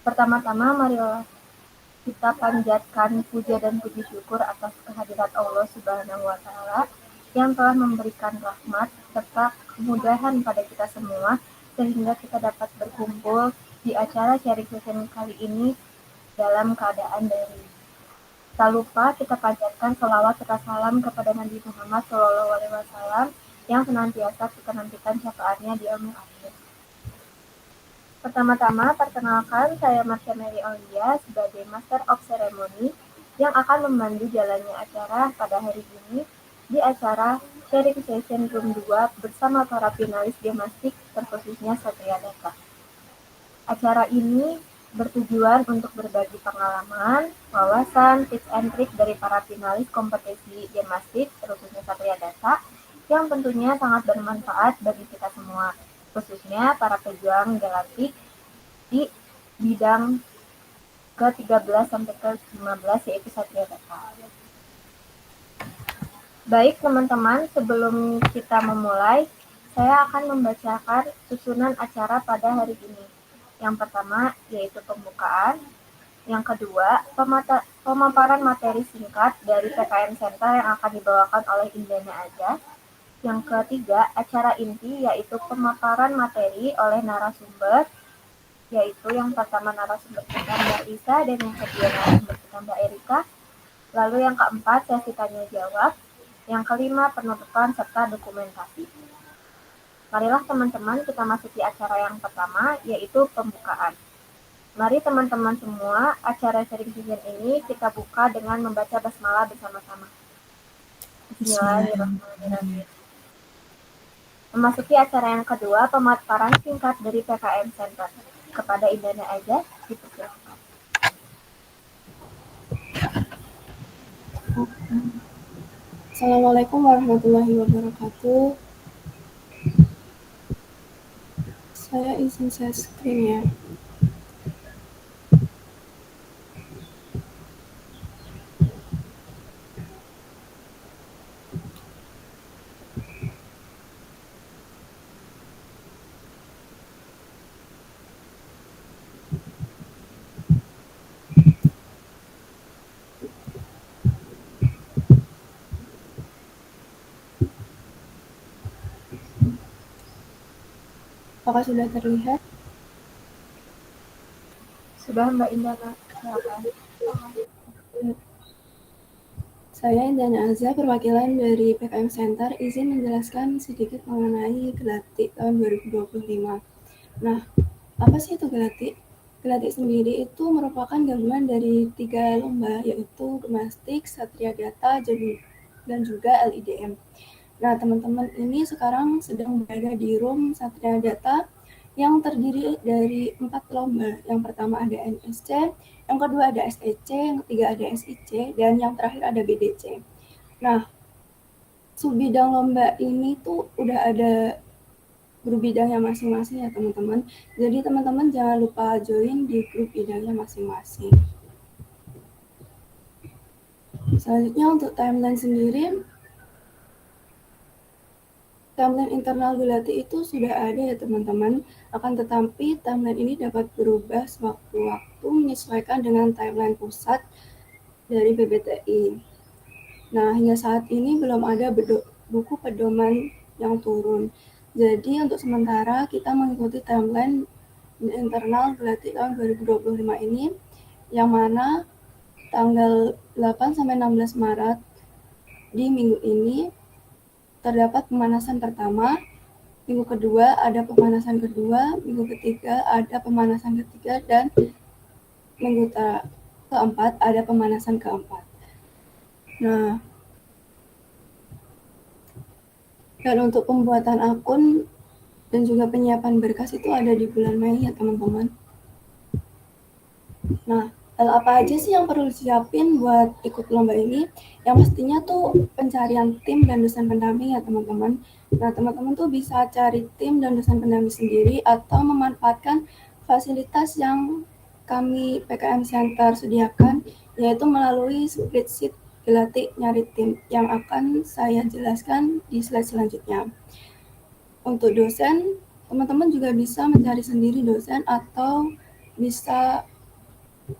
Pertama-tama, marilah kita panjatkan puja dan puji syukur atas kehadirat Allah Subhanahu wa Ta'ala yang telah memberikan rahmat serta kemudahan pada kita semua sehingga kita dapat berkumpul di acara sharing session kali ini dalam keadaan daring. Tak lupa kita panjatkan sholawat serta salam kepada Nabi Muhammad SAW yang senantiasa kita nantikan syafaatnya di yaumil akhir. Pertama-tama, perkenalkan saya Marsha Mary Aulia sebagai Master of Ceremony yang akan memandu jalannya acara pada hari ini di acara Sharing Session Room 2 bersama para finalis Gemastik terkhususnya Satria Data. Acara ini bertujuan untuk berbagi pengalaman, wawasan, tips and trik dari para finalis kompetisi Gemastik terkhususnya Satria Data yang tentunya sangat bermanfaat bagi kita semua, khususnya para pejuang galaktik di bidang ke-13 sampai ke-15 yaitu Satria Data. Baik teman-teman, sebelum kita memulai, saya akan membacakan susunan acara pada hari ini. Yang pertama yaitu pembukaan, yang kedua pemaparan materi singkat dari PKM Center yang akan dibawakan oleh Indana Aja. Yang ketiga, acara inti yaitu pemaparan materi oleh narasumber, yaitu yang pertama narasumber kita Mbak Isa dan yang kedua narasumber kita Mbak Erika. Lalu yang keempat, sesi tanya jawab. Yang kelima, penutupan serta dokumentasi. Marilah teman-teman kita masuki acara yang pertama, yaitu pembukaan. Mari teman-teman semua, acara sharing session ini kita buka dengan membaca basmalah bersama-sama. Bismillahirrahmanirrahim. Memasuki acara yang kedua, pemaparan singkat dari PKM Center. Kepada Indana Aja, dipersilakan. Assalamualaikum warahmatullahi wabarakatuh. Saya izin share screen ya. Apakah sudah terlihat? Sudah Mbak Indana, silakan. Saya Indana Azza, perwakilan dari PKM Center, izin menjelaskan sedikit mengenai Gelatik tahun 2025. Nah, apa sih itu Gelatik? Gelatik sendiri itu merupakan gabungan dari 3 lomba, yaitu Gemastik, Satria Data, dan juga LIDM. Nah, teman-teman ini sekarang sedang berada di room Satria Data yang terdiri dari 4 lomba. Yang pertama ada NSC, yang kedua ada SEC, yang ketiga ada SIC, dan yang terakhir ada BDC. Nah, subbidang lomba ini tuh udah ada grup bidangnya masing-masing ya teman-teman. Jadi teman-teman jangan lupa join di grup bidangnya masing-masing. Selanjutnya untuk timeline sendiri, timeline internal Gelatik itu sudah ada ya teman-teman, akan tetapi timeline ini dapat berubah sewaktu-waktu menyesuaikan dengan timeline pusat dari BBTI. Nah, hingga saat ini belum ada buku pedoman yang turun. Jadi untuk sementara kita mengikuti timeline internal Gelatik tahun 2025 ini, yang mana tanggal 8 sampai 16 Maret di minggu ini terdapat pemanasan pertama, minggu kedua ada pemanasan kedua, minggu ketiga ada pemanasan ketiga, dan minggu keempat ada pemanasan keempat. Nah, dan untuk pembuatan akun dan juga penyiapan berkas itu ada di bulan Mei ya teman-teman. Nah, hal apa aja sih yang perlu disiapin buat ikut lomba ini? Yang pastinya tuh pencarian tim dan dosen pendamping ya teman-teman. Nah, teman-teman tuh bisa cari tim dan dosen pendamping sendiri atau memanfaatkan fasilitas yang kami PKM Center sediakan, yaitu melalui spreadsheet Gelatik Nyari Tim yang akan saya jelaskan di slide selanjutnya. Untuk dosen, teman-teman juga bisa mencari sendiri dosen atau bisa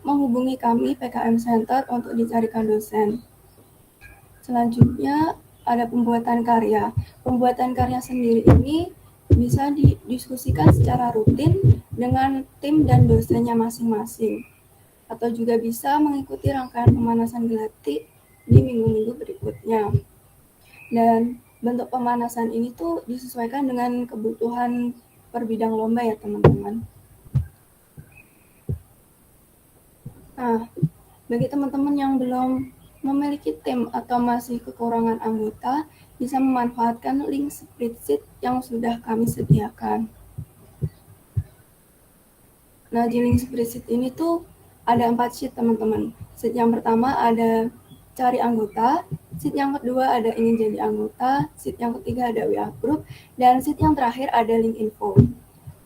menghubungi kami PKM Center untuk dicarikan dosen. Selanjutnya ada pembuatan karya. Pembuatan karya sendiri ini bisa didiskusikan secara rutin dengan tim dan dosennya masing-masing. Atau juga bisa mengikuti rangkaian pemanasan genetik di minggu-minggu berikutnya. Dan bentuk pemanasan ini tuh disesuaikan dengan kebutuhan per bidang lomba ya teman-teman. Nah, bagi teman-teman yang belum memiliki tim atau masih kekurangan anggota, bisa memanfaatkan link spreadsheet yang sudah kami sediakan. Nah, di link spreadsheet ini tuh ada 4 sheet teman-teman. Sheet yang pertama ada cari anggota, sheet yang kedua ada ingin jadi anggota, sheet yang ketiga ada WA group, dan sheet yang terakhir ada link info.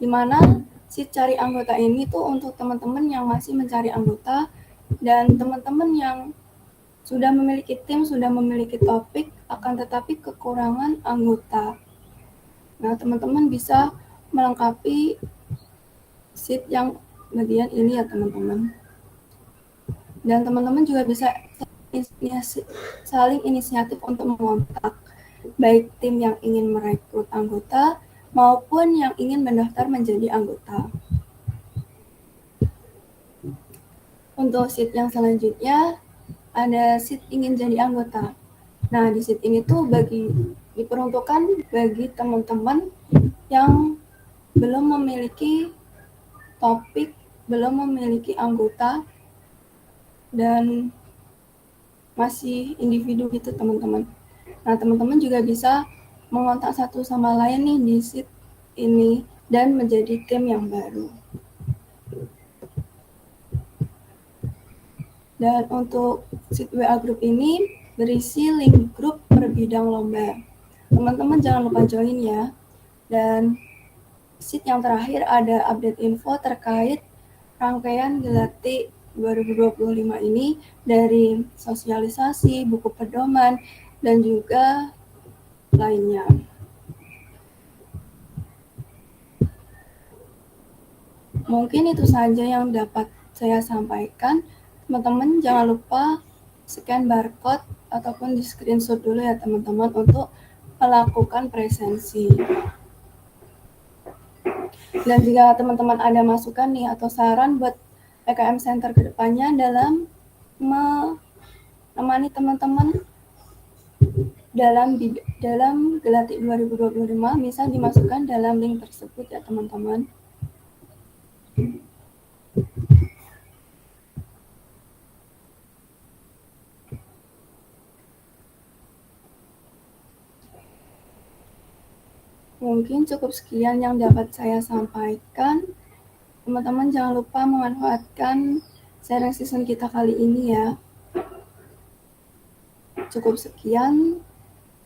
Dimana sheet cari anggota ini tuh untuk teman-teman yang masih mencari anggota dan teman-teman yang sudah memiliki tim, sudah memiliki topik, akan tetapi kekurangan anggota. Nah, teman-teman bisa melengkapi sheet yang bagian ini ya teman-teman. Dan teman-teman juga bisa saling inisiatif untuk mengontak baik tim yang ingin merekrut anggota maupun yang ingin mendaftar menjadi anggota. Untuk sheet yang selanjutnya ada sheet ingin jadi anggota. Nah, di sheet ini tuh diperuntukkan bagi teman-teman yang belum memiliki topik, belum memiliki anggota, dan masih individu gitu teman-teman. Nah, teman-teman juga bisa mengontak satu sama lain nih di sheet ini dan menjadi tim yang baru. Dan untuk sheet WA group ini berisi link grup per bidang lomba. Teman-teman jangan lupa join ya. Dan sheet yang terakhir ada update info terkait rangkaian Gelati 2025 ini dari sosialisasi, buku pedoman, dan juga lainnya. Mungkin itu saja yang dapat saya sampaikan. Teman-teman jangan lupa scan barcode ataupun di screenshot dulu ya teman-teman untuk melakukan presensi. Dan jika teman-teman ada masukan nih atau saran buat PKM Center ke depannya dalam menemani teman-teman dalam Gelati 2025 bisa dimasukkan dalam link tersebut ya teman-teman. Mungkin cukup sekian yang dapat saya sampaikan. Teman-teman jangan lupa memanfaatkan sharing season kita kali ini ya. Cukup sekian.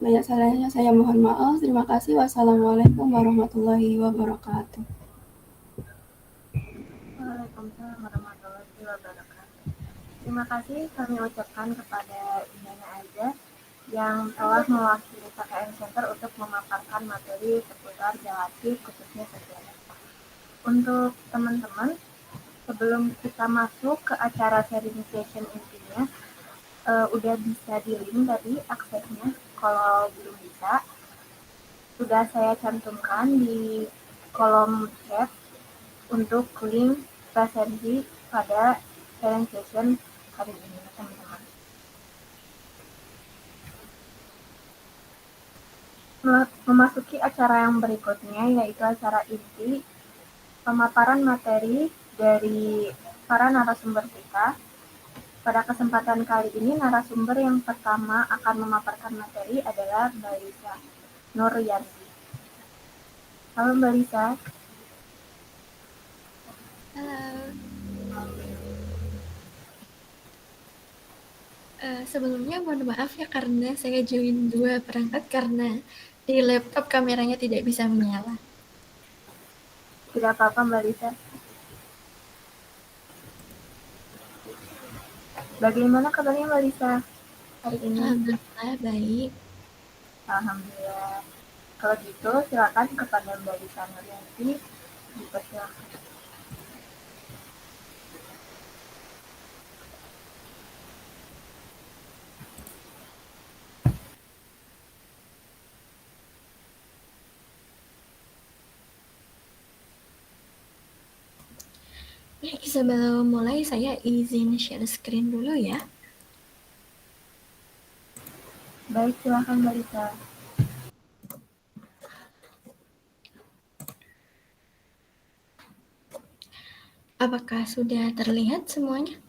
Banyak salahnya saya mohon maaf. Terima kasih. Wassalamualaikum warahmatullahi wabarakatuh. Waalaikumsalam warahmatullahi wabarakatuh. Terima kasih kami ucapkan kepada Indana Azza yang telah mewakili PKM Center untuk memaparkan materi seputar Gelati khususnya sejarah. Untuk teman-teman, sebelum kita masuk ke acara sharing session intinya, udah bisa di link tadi aksesnya. Kalau belum bisa, sudah saya cantumkan di kolom chat untuk link presensi pada sharing session hari ini, teman-teman. Memasuki acara yang berikutnya, yaitu acara inti, pemaparan materi dari para narasumber kita. Pada kesempatan kali ini, narasumber yang pertama akan memaparkan materi adalah Mbak Lisa Nuryanti. Halo Mbak Lisa. Halo. Sebelumnya mohon maaf ya karena saya join 2 perangkat karena di laptop kameranya tidak bisa menyala. Tidak apa-apa Mbak Lisa. Bagaimana kabarnya Mbak Lisa hari ini? Alhamdulillah baik. Alhamdulillah. Kalau gitu silakan kepada Mbak Lisa Nuryanti dipersilakan. Ya, sebelum mulai saya izin share screen dulu ya. Baik, silakan Mbak Lisa. Apakah sudah terlihat semuanya?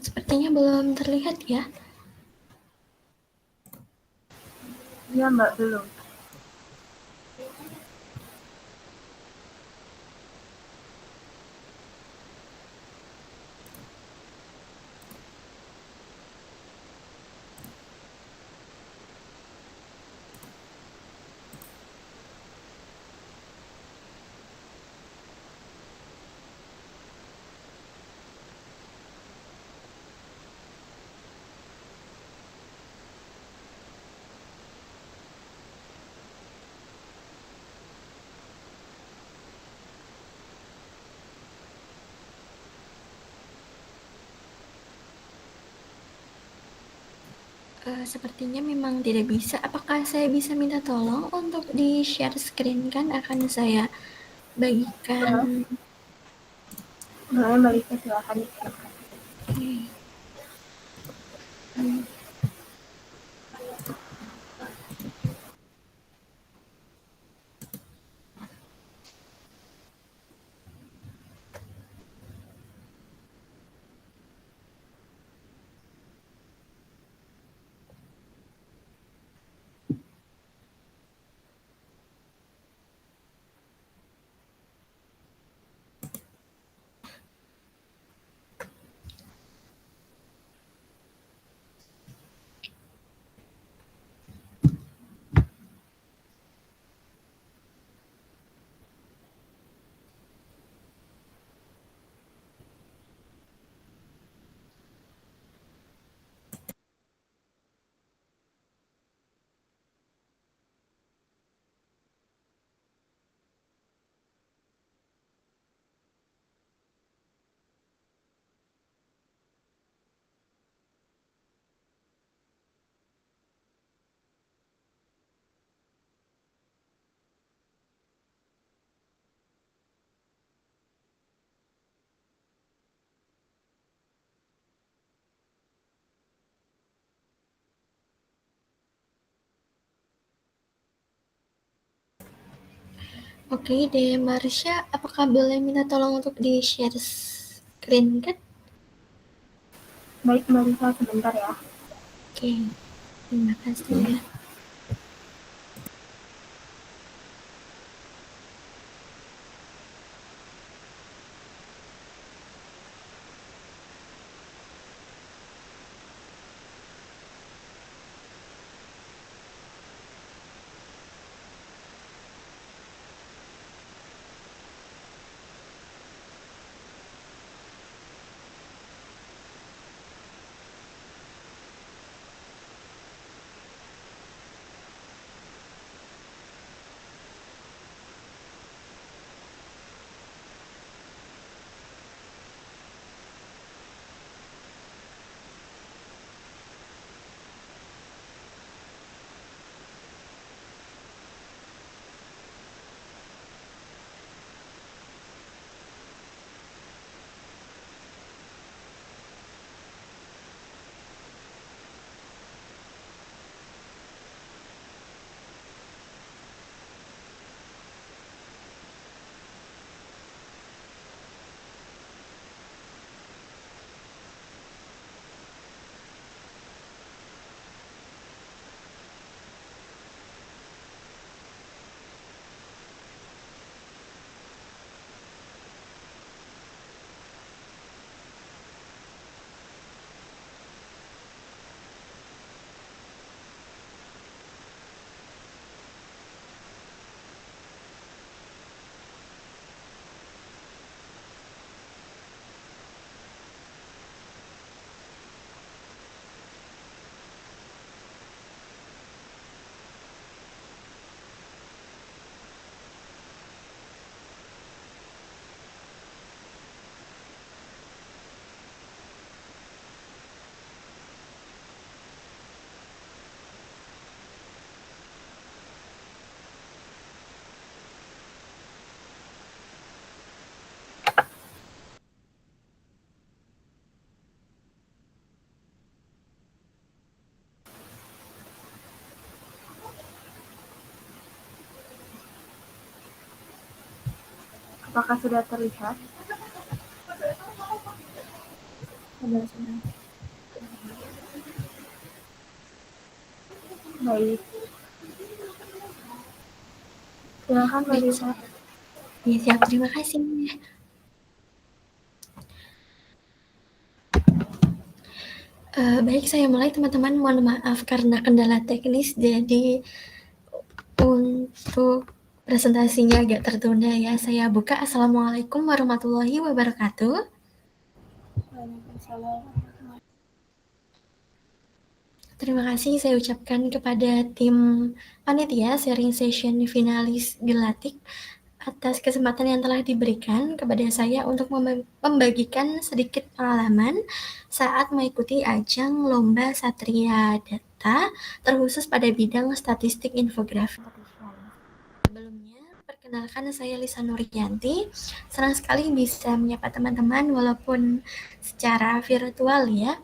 Sepertinya belum terlihat ya. Iya Mbak, belum. Sepertinya memang tidak bisa. Apakah saya bisa minta tolong untuk di share screen kan? Akan saya bagikan. Boleh, boleh Mbak Lisa, silakan disiapkan. Oke. Oke, De Marsha, apakah boleh minta tolong untuk di share screen kan? Baik Mbak Lisa, sebentar ya. Oke, terima kasih ya. Apakah sudah terlihat? Sudah. Baik. Silakan Mbak Baik, Dita. ya, siap. Terima kasih. Baik, saya mulai teman-teman. Mohon maaf karena kendala teknis, jadi untuk presentasinya agak tertunda ya. Saya buka. Assalamualaikum warahmatullahi wabarakatuh. Waalaikumsalam. Terima kasih saya ucapkan kepada tim panitia sharing session finalis Gelatik atas kesempatan yang telah diberikan kepada saya untuk membagikan sedikit pengalaman saat mengikuti ajang Lomba Satria Data terkhusus pada bidang statistik infografi. Sebelumnya, perkenalkan saya Lisa Nurianti. Senang sekali bisa menyapa teman-teman walaupun secara virtual ya.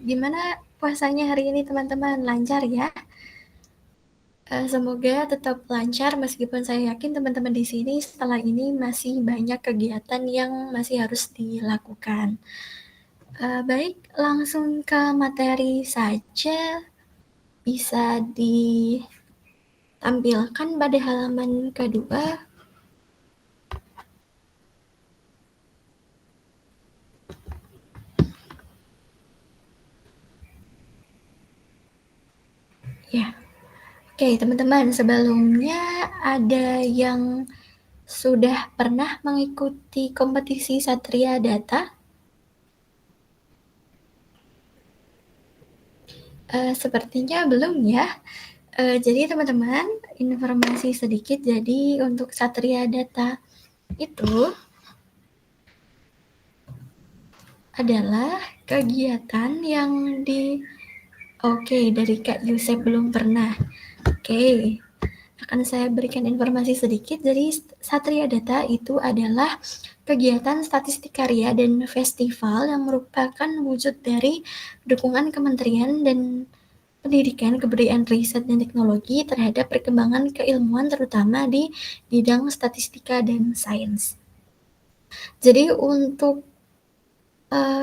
Gimana puasanya hari ini teman-teman? Lancar ya? Semoga tetap lancar meskipun saya yakin teman-teman di sini setelah ini masih banyak kegiatan yang masih harus dilakukan. Baik, langsung ke materi saja. Bisa ditampilkan pada halaman kedua. Ya. Oke, teman-teman, sebelumnya ada yang sudah pernah mengikuti kompetisi Satria Data? Sepertinya belum ya. Jadi teman-teman, informasi sedikit. Jadi untuk Satria Data itu adalah kegiatan yang Oke, dari Kak Yusef belum pernah. Oke, akan saya berikan informasi sedikit. Jadi Satria Data itu adalah kegiatan statistik karya dan festival yang merupakan wujud dari dukungan Kementerian dan Pendidikan, Kebudayaan, Riset, dan Teknologi terhadap perkembangan keilmuan terutama di bidang statistika dan sains. Jadi untuk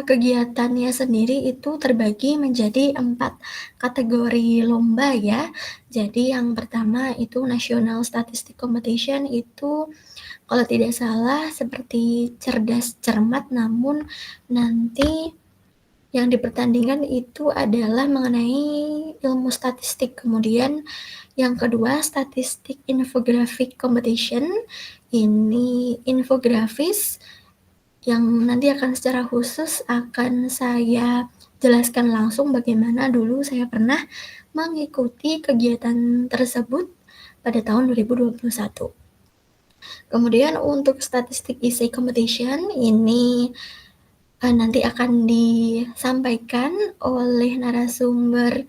kegiatannya sendiri itu terbagi menjadi 4 kategori lomba ya. Jadi yang pertama itu National Statistic Competition, itu kalau tidak salah seperti cerdas cermat, namun nanti yang dipertandingkan itu adalah mengenai ilmu statistik. Kemudian yang kedua Statistic Infographic Competition, ini infografis yang nanti akan secara khusus akan saya jelaskan langsung bagaimana dulu saya pernah mengikuti kegiatan tersebut pada tahun 2021. Kemudian untuk Statistic Essay Competition ini nanti akan disampaikan oleh narasumber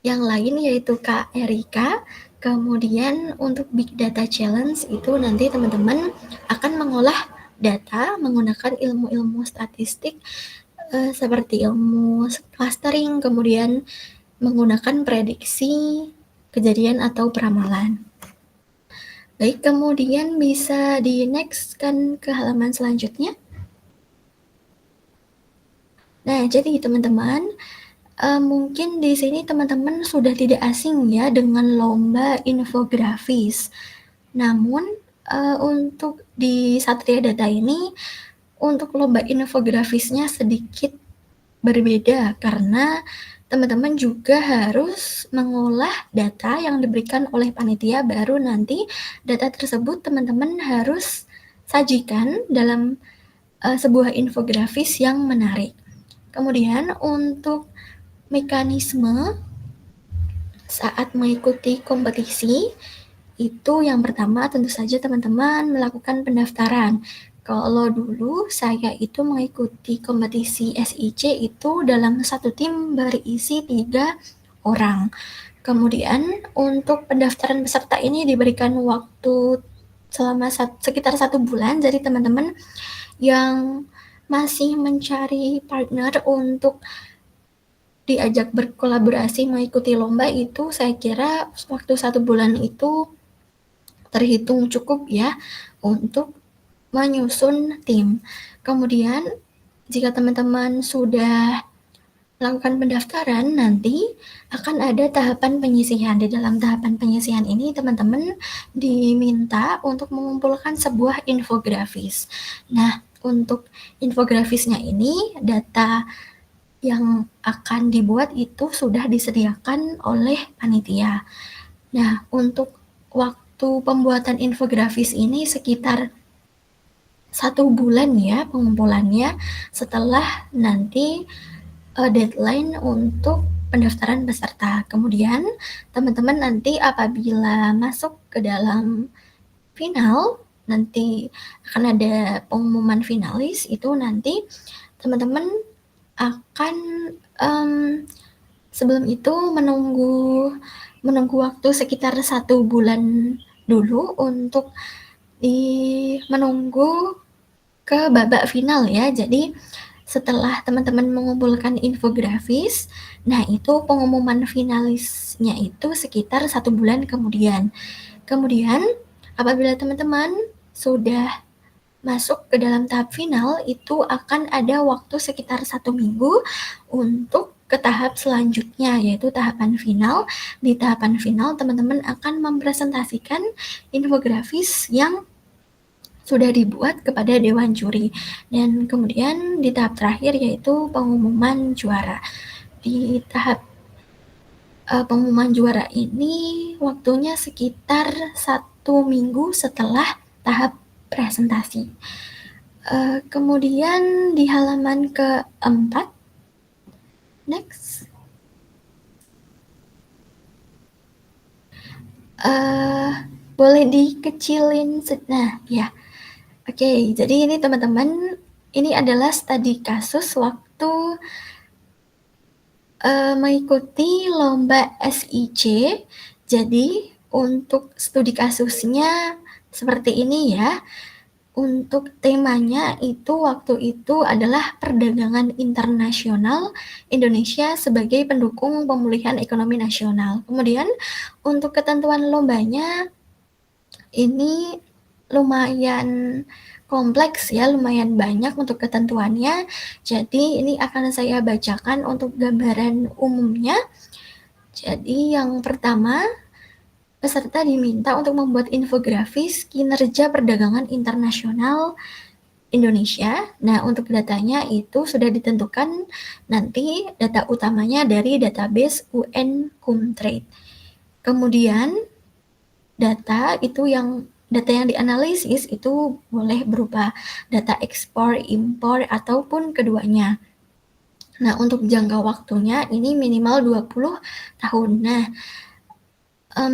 yang lain yaitu Kak Erika. Kemudian untuk Big Data Challenge itu nanti teman-teman akan mengolah data menggunakan ilmu-ilmu statistik seperti ilmu clustering, kemudian menggunakan prediksi kejadian atau peramalan. Baik, kemudian bisa di next kan ke halaman selanjutnya. Nah, jadi teman-teman, mungkin di sini teman-teman sudah tidak asing ya dengan lomba infografis. Namun, untuk di Satria Data ini, untuk lomba infografisnya sedikit berbeda karena teman-teman juga harus mengolah data yang diberikan oleh panitia, baru nanti data tersebut teman-teman harus sajikan dalam sebuah infografis yang menarik. Kemudian untuk mekanisme saat mengikuti kompetisi itu yang pertama tentu saja teman-teman melakukan pendaftaran. Kalau dulu saya itu mengikuti kompetisi SIC itu dalam satu tim berisi 3 orang. Kemudian untuk pendaftaran peserta ini diberikan waktu selama sekitar 1 bulan. Jadi teman-teman yang masih mencari partner untuk diajak berkolaborasi mengikuti lomba itu saya kira waktu 1 bulan itu terhitung cukup ya untuk menyusun tim. Kemudian jika teman-teman sudah melakukan pendaftaran, nanti akan ada tahapan penyisihan. Di dalam tahapan penyisihan ini teman-teman diminta untuk mengumpulkan sebuah infografis. Nah, untuk infografisnya ini data yang akan dibuat itu sudah disediakan oleh panitia. Nah, untuk waktu pembuatan infografis ini sekitar 1 bulan ya pengumpulannya setelah nanti deadline untuk pendaftaran peserta. Kemudian teman-teman nanti apabila masuk ke dalam final, nanti akan ada pengumuman finalis, itu nanti teman-teman akan sebelum itu menunggu waktu sekitar 1 bulan dulu untuk menunggu ke babak final ya. Jadi setelah teman-teman mengumpulkan infografis, nah itu pengumuman finalisnya itu sekitar 1 bulan kemudian. Kemudian apabila teman-teman sudah masuk ke dalam tahap final, itu akan ada waktu sekitar 1 minggu untuk ke tahap selanjutnya, yaitu tahapan final. Di tahapan final, teman-teman akan mempresentasikan infografis yang sudah dibuat kepada Dewan Juri. Dan kemudian di tahap terakhir yaitu pengumuman juara. Di tahap pengumuman juara ini waktunya sekitar 1 minggu setelah tahap presentasi. Kemudian di halaman ke-4, next. Boleh dikecilin, nah ya. Oke, jadi ini teman-teman, ini adalah studi kasus waktu mengikuti lomba SIC. Jadi untuk studi kasusnya seperti ini ya. Untuk temanya itu waktu itu adalah perdagangan internasional Indonesia sebagai pendukung pemulihan ekonomi nasional. Kemudian untuk ketentuan lombanya ini lumayan kompleks ya, lumayan banyak untuk ketentuannya. Jadi ini akan saya bacakan untuk gambaran umumnya. Jadi yang pertama, peserta diminta untuk membuat infografis kinerja perdagangan internasional Indonesia. Nah, untuk datanya itu sudah ditentukan nanti data utamanya dari database UN Comtrade. Kemudian data yang dianalisis itu boleh berupa data ekspor, impor, ataupun keduanya. Nah, untuk jangka waktunya ini minimal 20 tahun. Nah,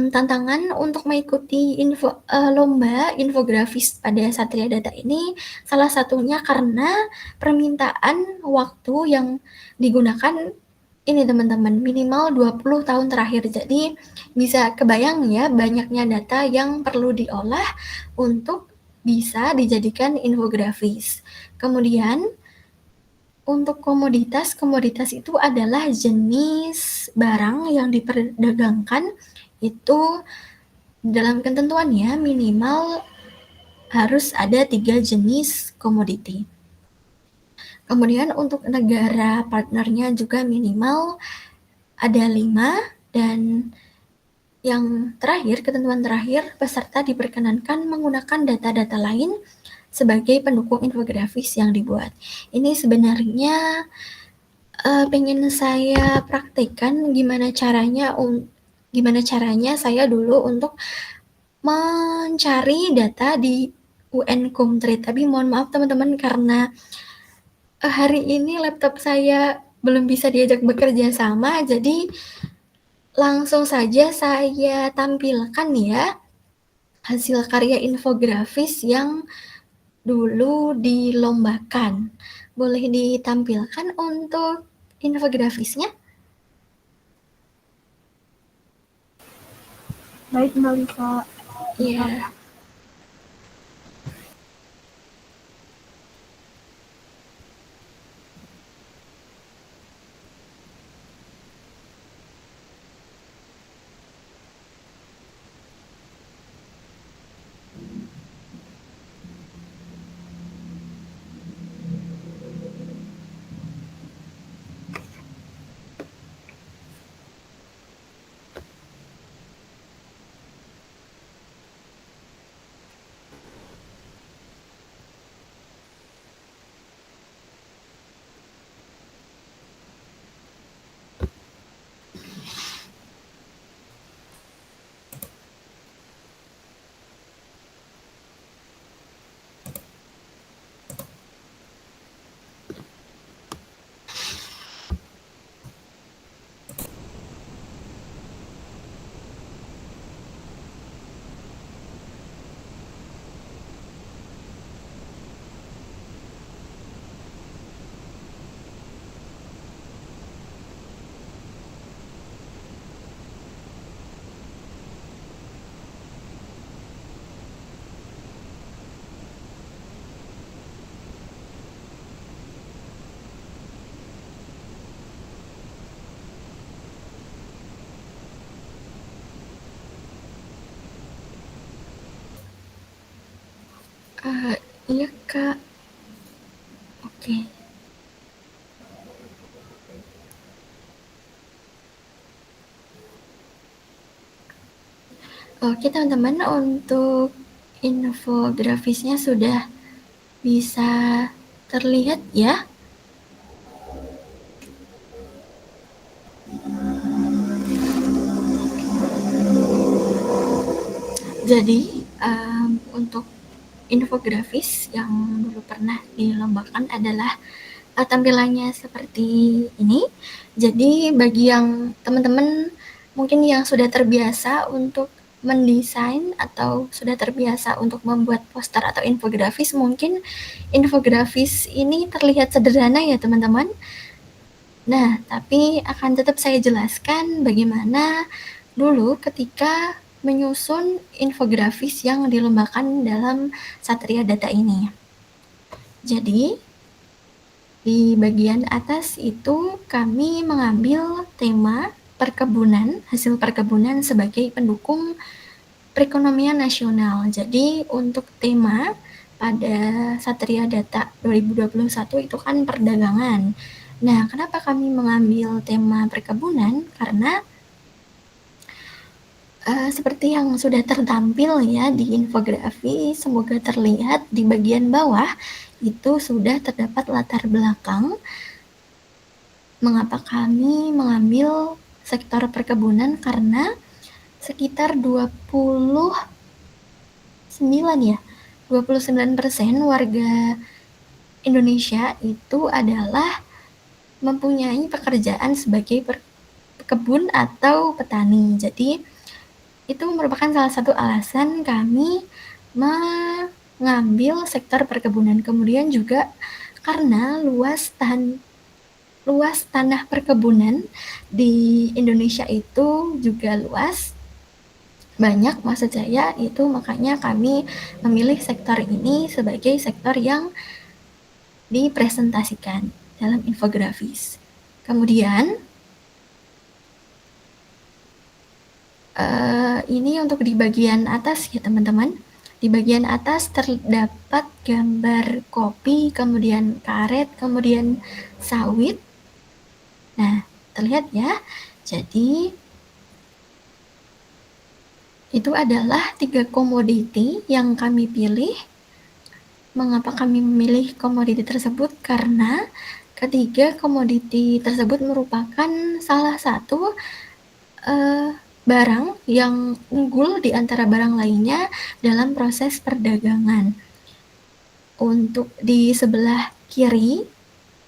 tantangan untuk mengikuti lomba infografis pada Satria Data ini salah satunya karena permintaan waktu yang digunakan ini teman-teman minimal 20 tahun terakhir. Jadi bisa kebayang ya banyaknya data yang perlu diolah untuk bisa dijadikan infografis. Kemudian untuk komoditas itu adalah jenis barang yang diperdagangkan itu dalam ketentuannya minimal harus ada 3 jenis komoditi. Kemudian untuk negara partnernya juga minimal ada 5, dan yang terakhir, ketentuan terakhir, peserta diperkenankan menggunakan data-data lain sebagai pendukung infografis yang dibuat. Ini sebenarnya pengen saya praktekkan gimana caranya saya dulu untuk mencari data di UN Comtrade. Tapi mohon maaf teman-teman karena hari ini laptop saya belum bisa diajak bekerja sama, jadi langsung saja saya tampilkan ya hasil karya infografis yang dulu dilombakan. Boleh ditampilkan untuk infografisnya? Baik, Mbak Lisa. Iya. Iya Kak, oke. Oke teman-teman, untuk infografisnya sudah bisa terlihat ya. Jadi untuk infografis yang dulu pernah dilombakan adalah tampilannya seperti ini. Jadi bagi yang teman-teman mungkin yang sudah terbiasa untuk mendesain atau sudah terbiasa untuk membuat poster atau infografis, mungkin infografis ini terlihat sederhana ya teman-teman. Nah, tapi akan tetap saya jelaskan bagaimana dulu ketika menyusun infografis yang dilombakan dalam Satria Data ini. Jadi, di bagian atas itu kami mengambil tema perkebunan, hasil perkebunan sebagai pendukung perekonomian nasional. Jadi, untuk tema pada Satria Data 2021 itu kan perdagangan. Nah, kenapa kami mengambil tema perkebunan? Karena seperti yang sudah tertampil ya di infografi, semoga terlihat di bagian bawah itu sudah terdapat latar belakang mengapa kami mengambil sektor perkebunan, karena sekitar 29% warga Indonesia itu adalah mempunyai pekerjaan sebagai pekebun atau petani. Jadi itu merupakan salah satu alasan kami mengambil sektor perkebunan. Kemudian juga karena luas tanah perkebunan di Indonesia itu juga luas, banyak maksud saya, itu makanya kami memilih sektor ini sebagai sektor yang dipresentasikan dalam infografis. Kemudian ini untuk di bagian atas ya teman-teman. Di bagian atas terdapat gambar kopi, kemudian karet, kemudian sawit. Nah, terlihat ya. Jadi itu adalah 3 komoditi yang kami pilih. Mengapa kami memilih komoditi tersebut? Karena ketiga komoditi tersebut merupakan salah satu barang yang unggul di antara barang lainnya dalam proses perdagangan. Untuk di sebelah kiri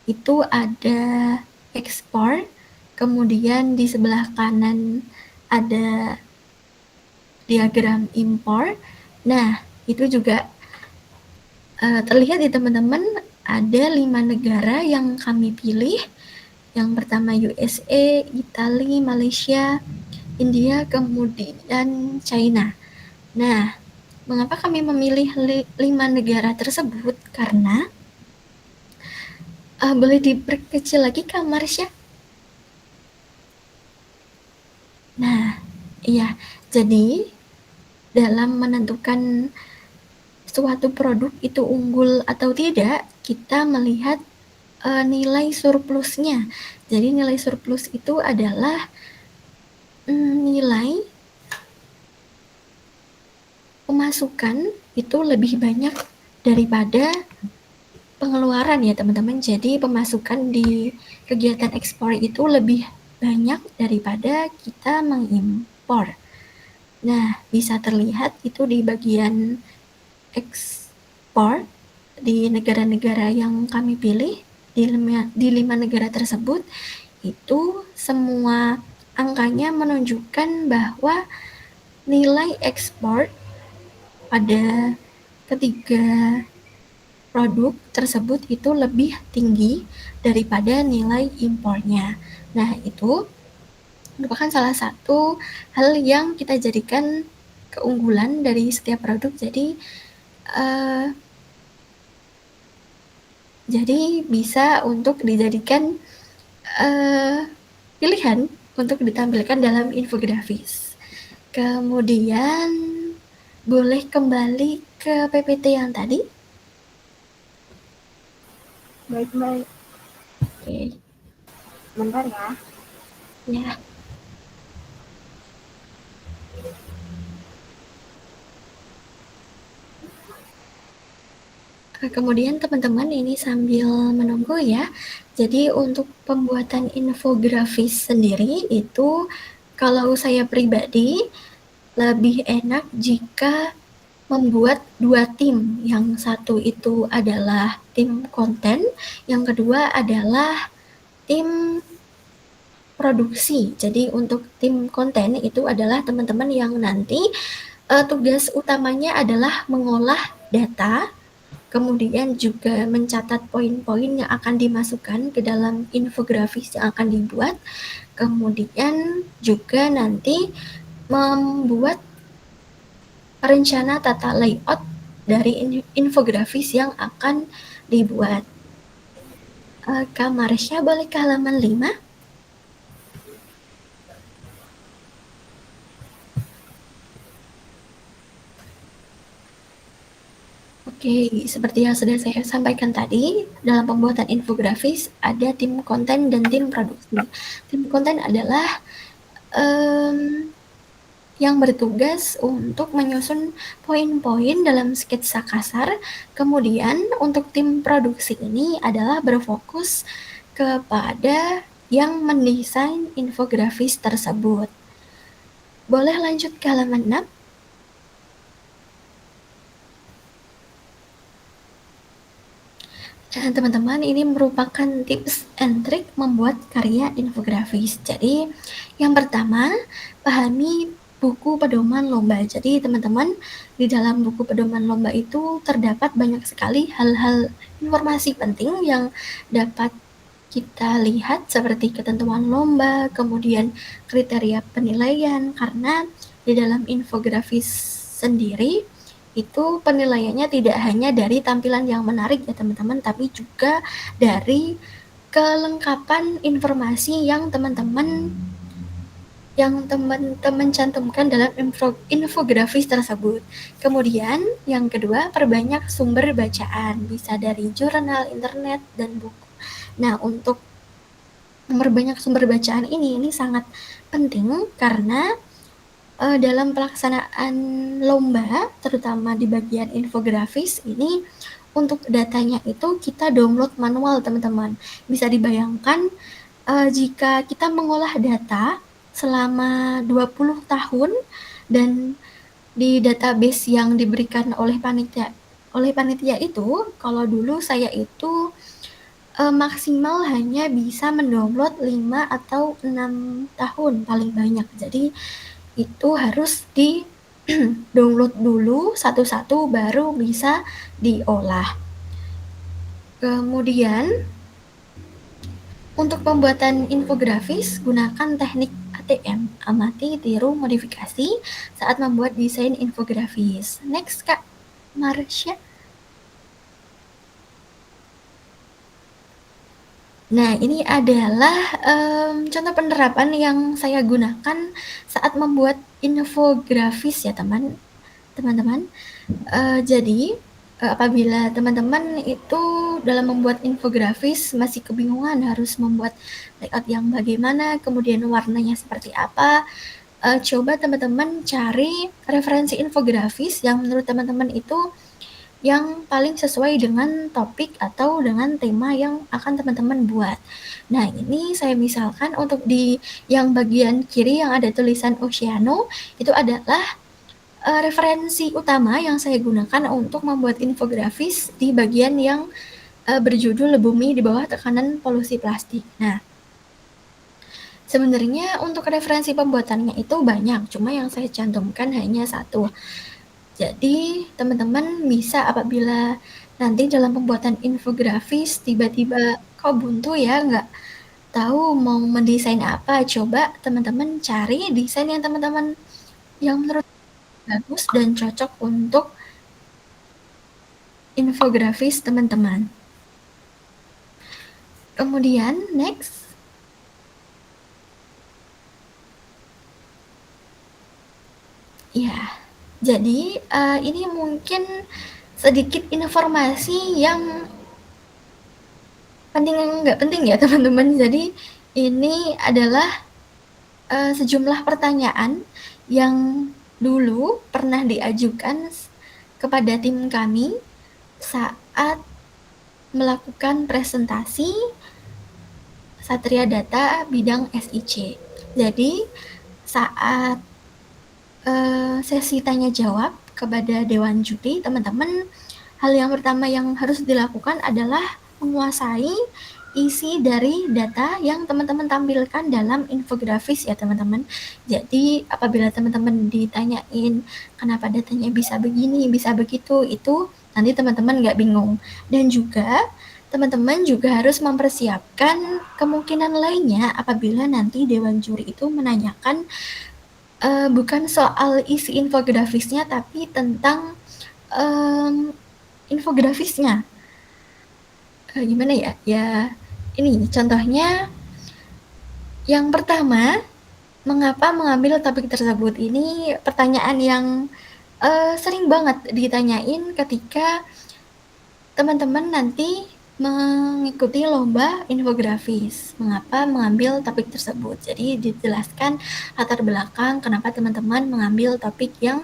itu ada ekspor, kemudian di sebelah kanan ada diagram impor. Nah, itu juga terlihat ya teman-teman, ada 5 negara yang kami pilih. Yang pertama USA, Italia, Malaysia, India, kemudian China. Nah, mengapa kami memilih 5 negara tersebut? Karena boleh diperkecil lagi Kak Marsha? Nah, iya. Jadi, dalam menentukan suatu produk itu unggul atau tidak, kita melihat nilai surplusnya. Jadi, nilai surplus itu adalah nilai pemasukan itu lebih banyak daripada pengeluaran ya teman-teman. Jadi pemasukan di kegiatan ekspor itu lebih banyak daripada kita mengimpor. Nah, bisa terlihat itu di bagian ekspor di negara-negara yang kami pilih, di 5 negara tersebut, itu semua angkanya menunjukkan bahwa nilai ekspor pada ketiga produk tersebut itu lebih tinggi daripada nilai impornya. Nah, itu merupakan salah satu hal yang kita jadikan keunggulan dari setiap produk. Jadi bisa untuk dijadikan pilihan untuk ditampilkan dalam infografis. Kemudian boleh kembali ke PPT yang tadi? Baik-baik. Oke. Bentar ya. Ya. Kemudian teman-teman ini sambil menunggu ya. Jadi untuk pembuatan infografis sendiri itu kalau saya pribadi lebih enak jika membuat 2 tim. Yang satu itu adalah tim konten, yang kedua adalah tim produksi. Jadi untuk tim konten itu adalah teman-teman yang nanti tugas utamanya adalah mengolah data, kemudian juga mencatat poin-poin yang akan dimasukkan ke dalam infografis yang akan dibuat, kemudian juga nanti membuat rencana tata layout dari infografis yang akan dibuat. Kak Marsha, boleh ke halaman 5? Oke, seperti yang sudah saya sampaikan tadi, dalam pembuatan infografis ada tim konten dan tim produksi. Tim konten adalah yang bertugas untuk menyusun poin-poin dalam sketsa kasar. Kemudian untuk tim produksi ini adalah berfokus kepada yang mendesain infografis tersebut. Boleh lanjut ke halaman 6? Teman-teman, ini merupakan tips and trick membuat karya infografis. Jadi, yang pertama, pahami buku pedoman lomba. Jadi, teman-teman, di dalam buku pedoman lomba itu terdapat banyak sekali hal-hal informasi penting yang dapat kita lihat seperti ketentuan lomba, kemudian kriteria penilaian, karena di dalam infografis sendiri itu penilaiannya tidak hanya dari tampilan yang menarik ya teman-teman, tapi juga dari kelengkapan informasi yang teman-teman cantumkan dalam infografis tersebut. Kemudian yang kedua, perbanyak sumber bacaan, bisa dari jurnal, internet, dan buku. Nah, untuk memperbanyak sumber bacaan ini sangat penting karena dalam pelaksanaan lomba, terutama di bagian infografis ini, untuk datanya itu kita download manual teman-teman. Bisa dibayangkan jika kita mengolah data selama 20 tahun dan di database yang diberikan oleh panitia itu, kalau dulu saya itu maksimal hanya bisa mendownload 5 atau 6 tahun paling banyak. Jadi itu harus di download dulu satu-satu baru bisa diolah. Kemudian untuk pembuatan infografis gunakan teknik ATM, amati, tiru, modifikasi saat membuat desain infografis. Next Kak Marsha. Nah, ini adalah contoh penerapan yang saya gunakan saat membuat infografis ya teman-teman. Jadi apabila teman-teman itu dalam membuat infografis masih kebingungan harus membuat layout yang bagaimana, kemudian warnanya seperti apa, coba teman-teman cari referensi infografis yang menurut teman-teman itu yang paling sesuai dengan topik atau dengan tema yang akan teman-teman buat. Nah, ini saya misalkan untuk di yang bagian kiri yang ada tulisan Oceano, itu adalah referensi utama yang saya gunakan untuk membuat infografis di bagian yang berjudul Bumi di bawah tekanan polusi plastik. Nah, sebenarnya untuk referensi pembuatannya itu banyak, cuma yang saya cantumkan hanya satu. Jadi, teman-teman bisa apabila nanti dalam pembuatan infografis tiba-tiba kok buntu ya, nggak tahu mau mendesain apa, coba teman-teman cari desain yang teman-teman yang menurut bagus dan cocok untuk infografis teman-teman. Kemudian, next. Ya. Jadi ini mungkin sedikit informasi yang penting nggak penting ya teman-teman. Jadi ini adalah sejumlah pertanyaan yang dulu pernah diajukan kepada tim kami saat melakukan presentasi Satria Data bidang SIC. Jadi saat sesi tanya jawab kepada Dewan Juri, teman-teman, hal yang pertama yang harus dilakukan adalah menguasai isi dari data yang teman-teman tampilkan dalam infografis ya teman-teman. Jadi apabila teman-teman ditanyain kenapa datanya bisa begini, bisa begitu, itu nanti teman-teman nggak bingung. Dan juga teman-teman juga harus mempersiapkan kemungkinan lainnya apabila nanti Dewan Juri itu menanyakan bukan soal isi infografisnya, tapi tentang infografisnya. Gimana ya? Ya, ini contohnya. Yang pertama, mengapa mengambil topik tersebut? Ini pertanyaan yang sering banget ditanyain ketika teman-teman nanti mengikuti lomba infografis. Mengapa mengambil topik tersebut? Jadi dijelaskan latar belakang kenapa teman-teman mengambil topik yang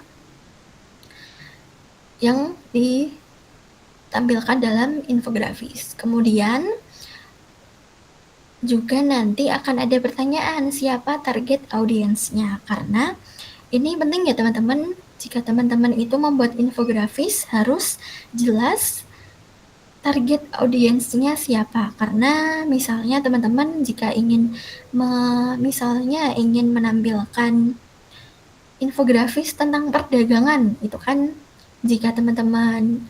ditampilkan dalam infografis. Kemudian juga nanti akan ada pertanyaan siapa target audiensnya, karena ini penting ya teman-teman. Jika teman-teman itu membuat infografis harus jelas target audiensnya siapa, karena misalnya teman-teman jika ingin misalnya ingin menampilkan infografis tentang perdagangan, itu kan jika teman-teman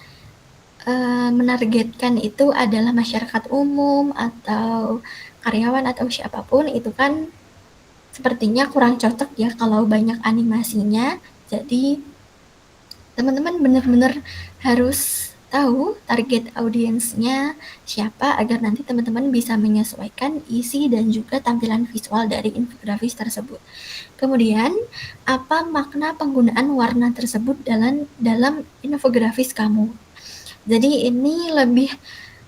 menargetkan itu adalah masyarakat umum atau karyawan atau siapapun, itu kan sepertinya kurang cocok ya kalau banyak animasinya. Jadi teman-teman benar-benar harus tahu target audiensnya siapa agar nanti teman-teman bisa menyesuaikan isi dan juga tampilan visual dari infografis tersebut. Kemudian, apa makna penggunaan warna tersebut dalam infografis kamu? Jadi ini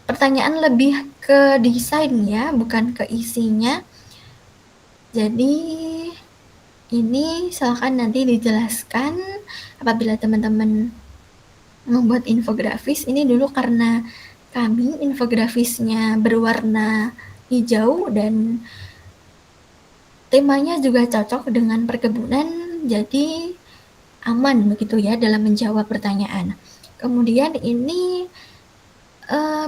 pertanyaan lebih ke desain ya, bukan ke isinya. Jadi ini silakan nanti dijelaskan apabila teman-teman membuat infografis. Ini dulu karena kami infografisnya berwarna hijau dan temanya juga cocok dengan perkebunan, jadi aman begitu ya dalam menjawab pertanyaan. Kemudian ini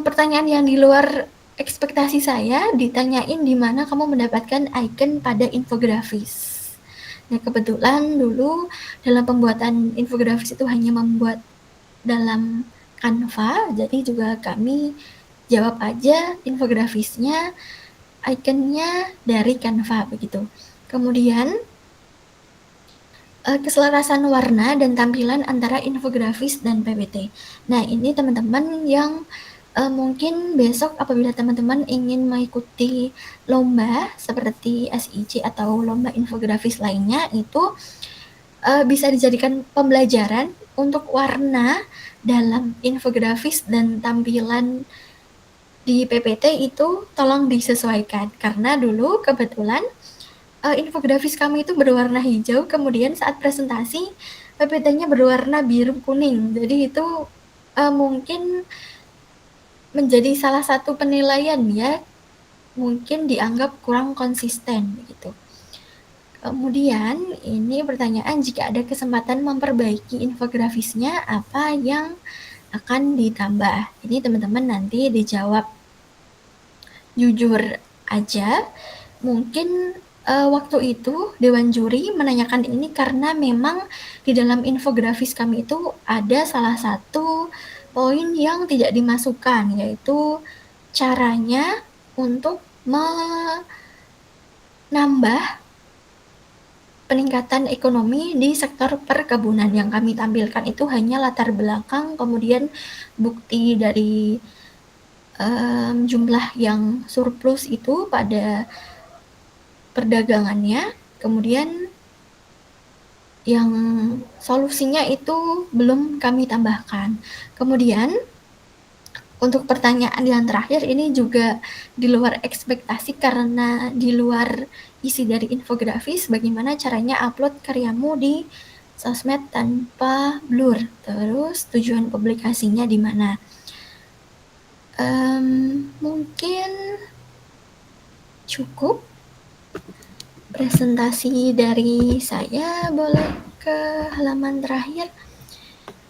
pertanyaan yang di luar ekspektasi saya, ditanyain di mana kamu mendapatkan icon pada infografis. Nah, kebetulan dulu dalam pembuatan infografis itu hanya membuat dalam Canva, jadi juga kami jawab aja infografisnya, ikonnya dari Canva begitu. Kemudian keselarasan warna dan tampilan antara infografis dan PPT. Nah, ini teman-teman yang mungkin besok apabila teman-teman ingin mengikuti lomba seperti SIC atau lomba infografis lainnya, itu bisa dijadikan pembelajaran untuk warna dalam infografis dan tampilan di PPT itu tolong disesuaikan, karena dulu kebetulan infografis kami itu berwarna hijau, kemudian saat presentasi PPT-nya berwarna biru kuning. Jadi itu mungkin menjadi salah satu penilaian ya, mungkin dianggap kurang konsisten begitu. Kemudian ini pertanyaan, jika ada kesempatan memperbaiki infografisnya, apa yang akan ditambah? Ini teman-teman nanti dijawab jujur aja. Mungkin waktu itu Dewan Juri menanyakan ini karena memang di dalam infografis kami itu ada salah satu poin yang tidak dimasukkan, yaitu caranya untuk menambah peningkatan ekonomi di sektor perkebunan. Yang kami tampilkan itu hanya latar belakang, kemudian bukti dari jumlah yang surplus itu pada perdagangannya, kemudian yang solusinya itu belum kami tambahkan. Kemudian untuk pertanyaan yang terakhir ini juga di luar ekspektasi karena di luar isi dari infografis, bagaimana caranya upload karyamu di sosmed tanpa blur, terus tujuan publikasinya di mana. Mungkin cukup presentasi dari saya, boleh ke halaman terakhir.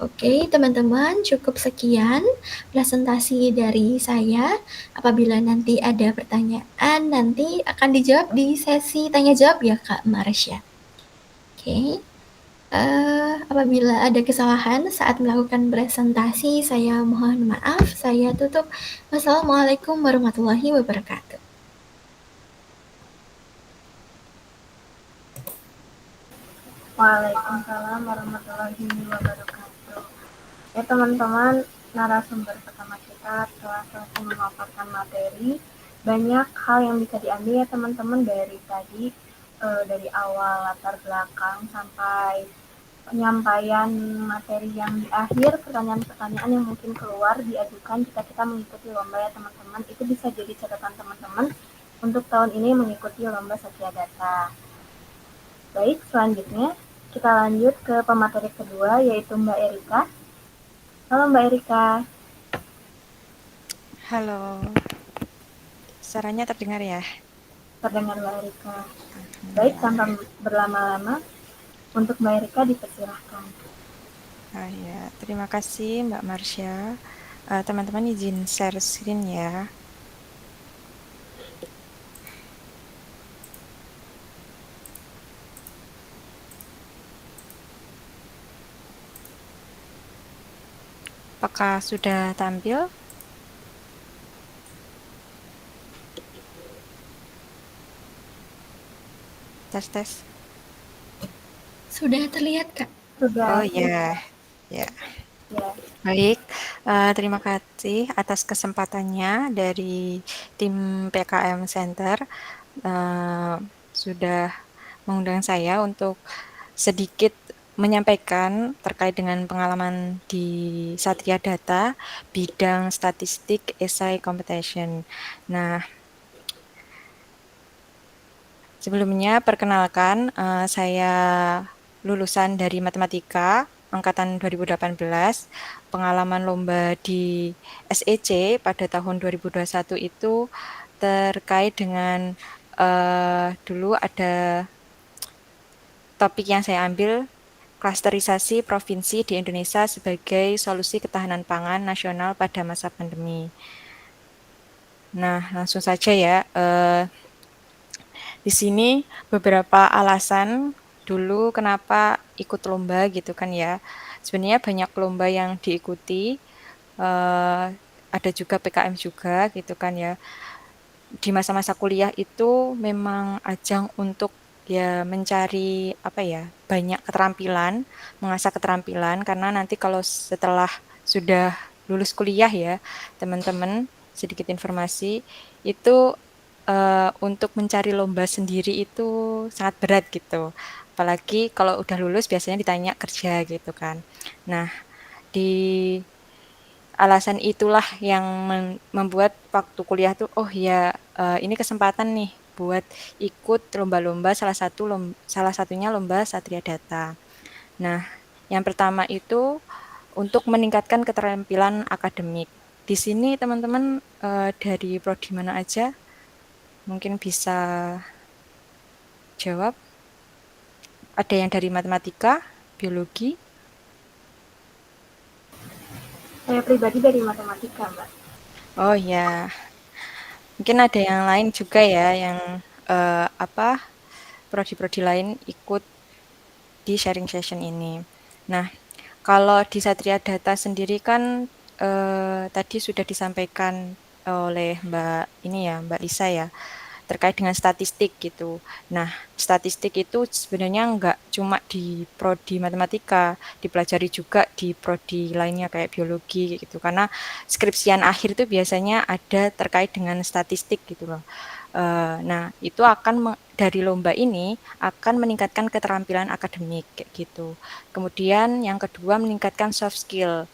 Oke, teman-teman, cukup sekian presentasi dari saya. Apabila nanti ada pertanyaan, nanti akan dijawab di sesi tanya jawab ya, Kak Marsha. Oke, apabila ada kesalahan saat melakukan presentasi, saya mohon maaf. Saya tutup. Wassalamualaikum warahmatullahi wabarakatuh. Waalaikumsalam warahmatullahi wabarakatuh. Ya teman-teman, narasumber pertama kita telah selesai memaparkan materi. Banyak hal yang bisa diambil ya teman-teman dari tadi, dari awal latar belakang sampai penyampaian materi yang di akhir, pertanyaan-pertanyaan yang mungkin keluar diajukan jika kita mengikuti lomba ya teman-teman. Itu bisa jadi catatan teman-teman untuk tahun ini mengikuti lomba Satya Data. Baik, selanjutnya kita lanjut ke pemateri kedua, yaitu Mbak Erika. Halo Mbak Erika. Halo, suaranya terdengar ya? Terdengar Mbak Erika. Baik, tanpa berlama-lama, untuk Mbak Erika dipersilahkan. Ya, terima kasih Mbak Marsha. Teman-teman izin share screen ya. Apakah sudah tampil? Tes. Sudah terlihat, Kak? Sudah. Oh ya. Ya. Baik, terima kasih atas kesempatannya dari tim PKM Center sudah mengundang saya untuk sedikit menyampaikan terkait dengan pengalaman di Satya Data bidang statistik essay competition. Nah, sebelumnya perkenalkan, saya lulusan dari matematika angkatan 2018. Pengalaman lomba di SEC pada tahun 2021 itu terkait dengan dulu ada topik yang saya ambil, klasterisasi provinsi di Indonesia sebagai solusi ketahanan pangan nasional pada masa pandemi. Nah, langsung saja ya. Di sini beberapa alasan dulu kenapa ikut lomba gitu kan ya. Sebenarnya banyak lomba yang diikuti, ada juga PKM juga gitu kan ya. Di masa-masa kuliah itu memang ajang untuk ya mencari apa ya, banyak keterampilan, mengasah keterampilan karena nanti kalau setelah sudah lulus kuliah ya, teman-teman sedikit informasi itu untuk mencari lomba sendiri itu sangat berat gitu. Apalagi kalau udah lulus biasanya ditanya kerja gitu kan. Nah, di alasan itulah yang membuat waktu kuliah tuh, oh ya ini kesempatan nih buat ikut lomba-lomba salah satunya lomba Satria Data. Nah, yang pertama itu untuk meningkatkan keterampilan akademik. Di sini teman-teman dari prodi mana aja mungkin bisa jawab. Ada yang dari matematika, biologi. Saya pribadi dari matematika, Mbak. Oh ya, mungkin ada yang lain juga ya yang prodi-prodi lain ikut di sharing session ini. Nah, kalau di Satria Data sendiri kan tadi sudah disampaikan oleh Mbak Lisa ya, terkait dengan statistik gitu. Nah, statistik itu sebenarnya nggak cuma di prodi matematika, dipelajari juga di prodi lainnya kayak biologi gitu. Karena skripsian akhir itu biasanya ada terkait dengan statistik gitu loh. Nah, itu akan dari lomba ini akan meningkatkan keterampilan akademik kayak gitu. Kemudian yang kedua meningkatkan soft skill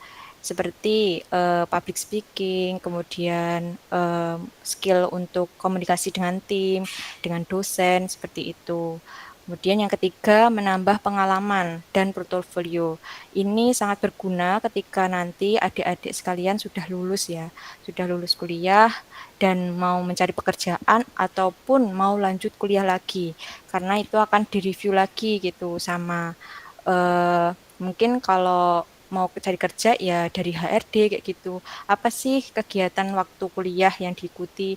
seperti public speaking, kemudian skill untuk komunikasi dengan tim, dengan dosen seperti itu. Kemudian yang ketiga menambah pengalaman dan portofolio. Ini sangat berguna ketika nanti adik-adik sekalian sudah lulus ya, sudah lulus kuliah dan mau mencari pekerjaan ataupun mau lanjut kuliah lagi, karena itu akan direview lagi gitu sama mungkin kalau mau cari kerja ya dari HRD kayak gitu. Apa sih kegiatan waktu kuliah yang diikuti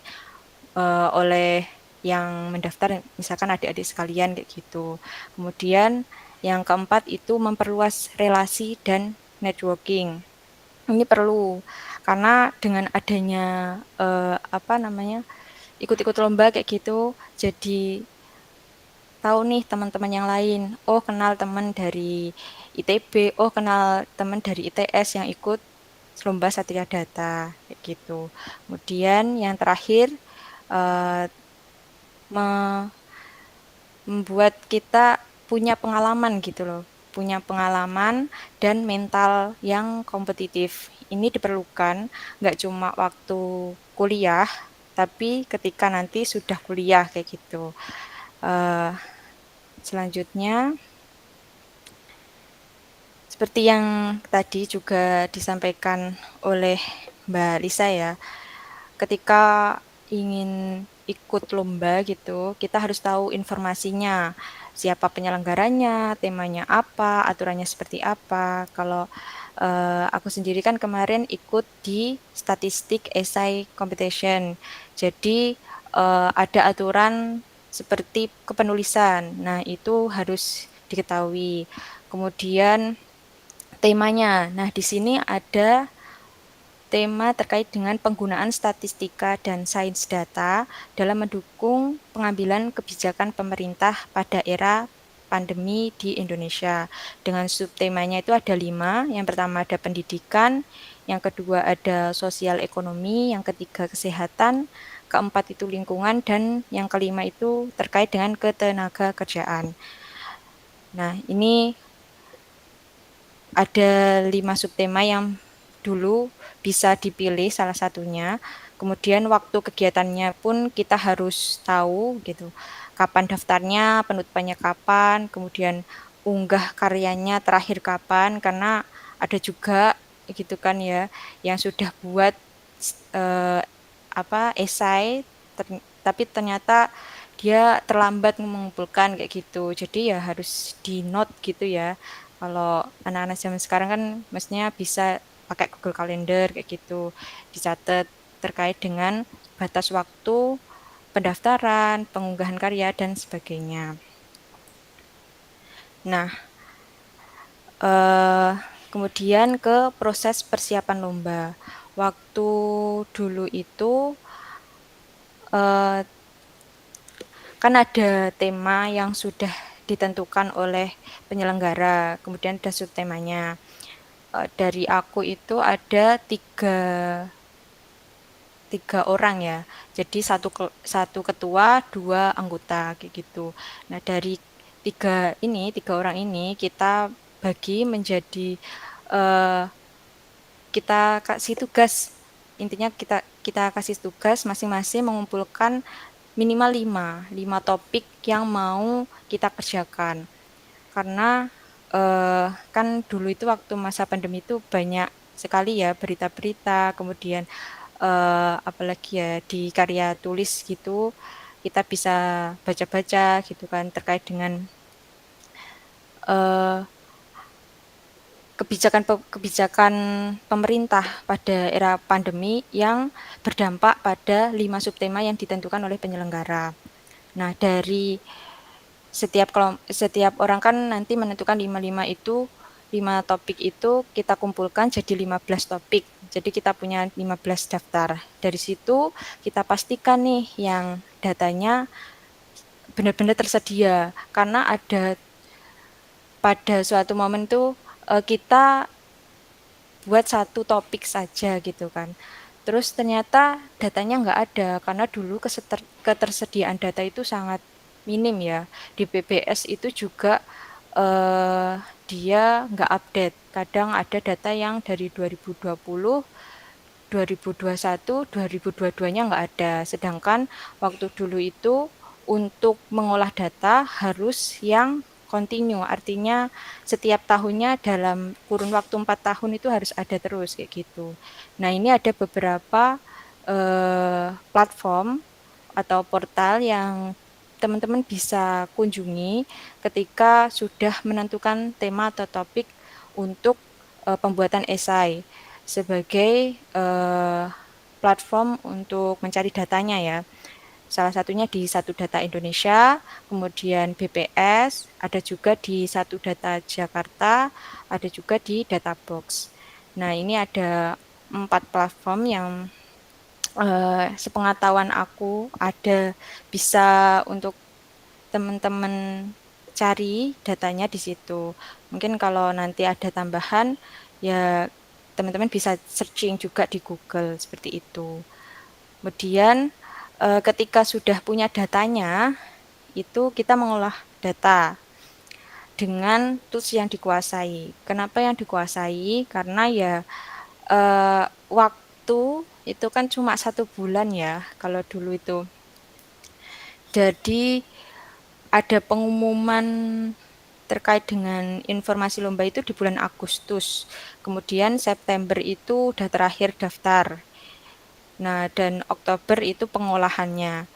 oleh yang mendaftar, misalkan adik-adik sekalian kayak gitu. Kemudian yang keempat itu memperluas relasi dan networking. Ini perlu karena dengan adanya ikut-ikut lomba kayak gitu, jadi tahu nih teman-teman yang lain. Oh, kenal teman dari ITB, oh kenal teman dari ITS yang ikut lomba Satria Data kayak gitu. Kemudian yang terakhir eh, membuat kita punya pengalaman gitu loh, punya pengalaman dan mental yang kompetitif. Ini diperlukan nggak cuma waktu kuliah, tapi ketika nanti sudah kuliah kayak gitu. Uh, Selanjutnya, seperti yang tadi juga disampaikan oleh Mbak Lisa ya, ketika ingin ikut lomba gitu, kita harus tahu informasinya, siapa penyelenggaranya, temanya apa, aturannya seperti apa. Kalau aku sendiri kan kemarin ikut di statistik essay competition, jadi ada aturan seperti kepenulisan. Nah, itu harus diketahui. Kemudian temanya. Nah, di sini ada tema terkait dengan penggunaan statistika dan sains data dalam mendukung pengambilan kebijakan pemerintah pada era pandemi di Indonesia. Dengan subtemanya itu ada 5. Yang pertama ada pendidikan, yang kedua ada sosial ekonomi, yang ketiga kesehatan, keempat itu lingkungan, dan yang kelima itu terkait dengan ketenaga kerjaan. Nah, ini ada 5 subtema yang dulu bisa dipilih salah satunya. Kemudian waktu kegiatannya pun kita harus tahu gitu. Kapan daftarnya, penutupannya kapan, kemudian unggah karyanya terakhir kapan, karena ada juga gitu kan ya yang sudah buat esai tapi ternyata dia terlambat mengumpulkan kayak gitu. Jadi ya harus di note gitu ya. Kalau anak-anak zaman sekarang kan mestinya bisa pakai Google Calendar kayak gitu, dicatat terkait dengan batas waktu pendaftaran, pengunggahan karya dan sebagainya. Nah, kemudian ke proses persiapan lomba. Waktu dulu itu kan ada tema yang sudah ditentukan oleh penyelenggara, kemudian ada subtemanya. Dari aku itu ada tiga orang ya, jadi satu ketua, 2 anggota kayak gitu. Nah, dari tiga orang ini kita bagi menjadi kita kasih tugas, intinya kita kasih tugas masing-masing mengumpulkan minimal 5 topik yang mau kita kerjakan. Karena kan dulu itu waktu masa pandemi itu banyak sekali ya berita-berita, kemudian apalagi ya di karya tulis gitu, kita bisa baca-baca gitu kan terkait dengan kebijakan pemerintah pada era pandemi yang berdampak pada 5 subtema yang ditentukan oleh penyelenggara. Nah, dari setiap orang kan nanti menentukan 5 itu 5 topik itu kita kumpulkan jadi 15 topik. Jadi kita punya 15 daftar. Dari situ kita pastikan nih yang datanya benar-benar tersedia. Karena ada pada suatu momen tuh kita buat satu topik saja gitu kan. Terus ternyata datanya nggak ada karena dulu ketersediaan data itu sangat minim ya. Di PBS itu juga dia nggak update. Kadang ada data yang dari 2020, 2021, 2022-nya nggak ada. Sedangkan waktu dulu itu untuk mengolah data harus yang kontinu, artinya setiap tahunnya dalam kurun waktu 4 tahun itu harus ada terus kayak gitu. Nah ini ada beberapa platform atau portal yang teman-teman bisa kunjungi ketika sudah menentukan tema atau topik untuk pembuatan esai sebagai platform untuk mencari datanya ya. Salah satunya di Satu Data Indonesia, kemudian BPS, ada juga di Satu Data Jakarta, ada juga di Databox. Nah, ini ada 4 platform yang sepengetahuan aku ada bisa untuk teman-teman cari datanya di situ. Mungkin kalau nanti ada tambahan, ya teman-teman bisa searching juga di Google seperti itu. Kemudian ketika sudah punya datanya, itu kita mengolah data dengan tools yang dikuasai. Kenapa yang dikuasai? Karena ya waktu itu kan cuma 1 bulan ya, kalau dulu itu. Jadi ada pengumuman terkait dengan informasi lomba itu di bulan Agustus. Kemudian September itu udah terakhir daftar. Nah, dan Oktober itu pengolahannya.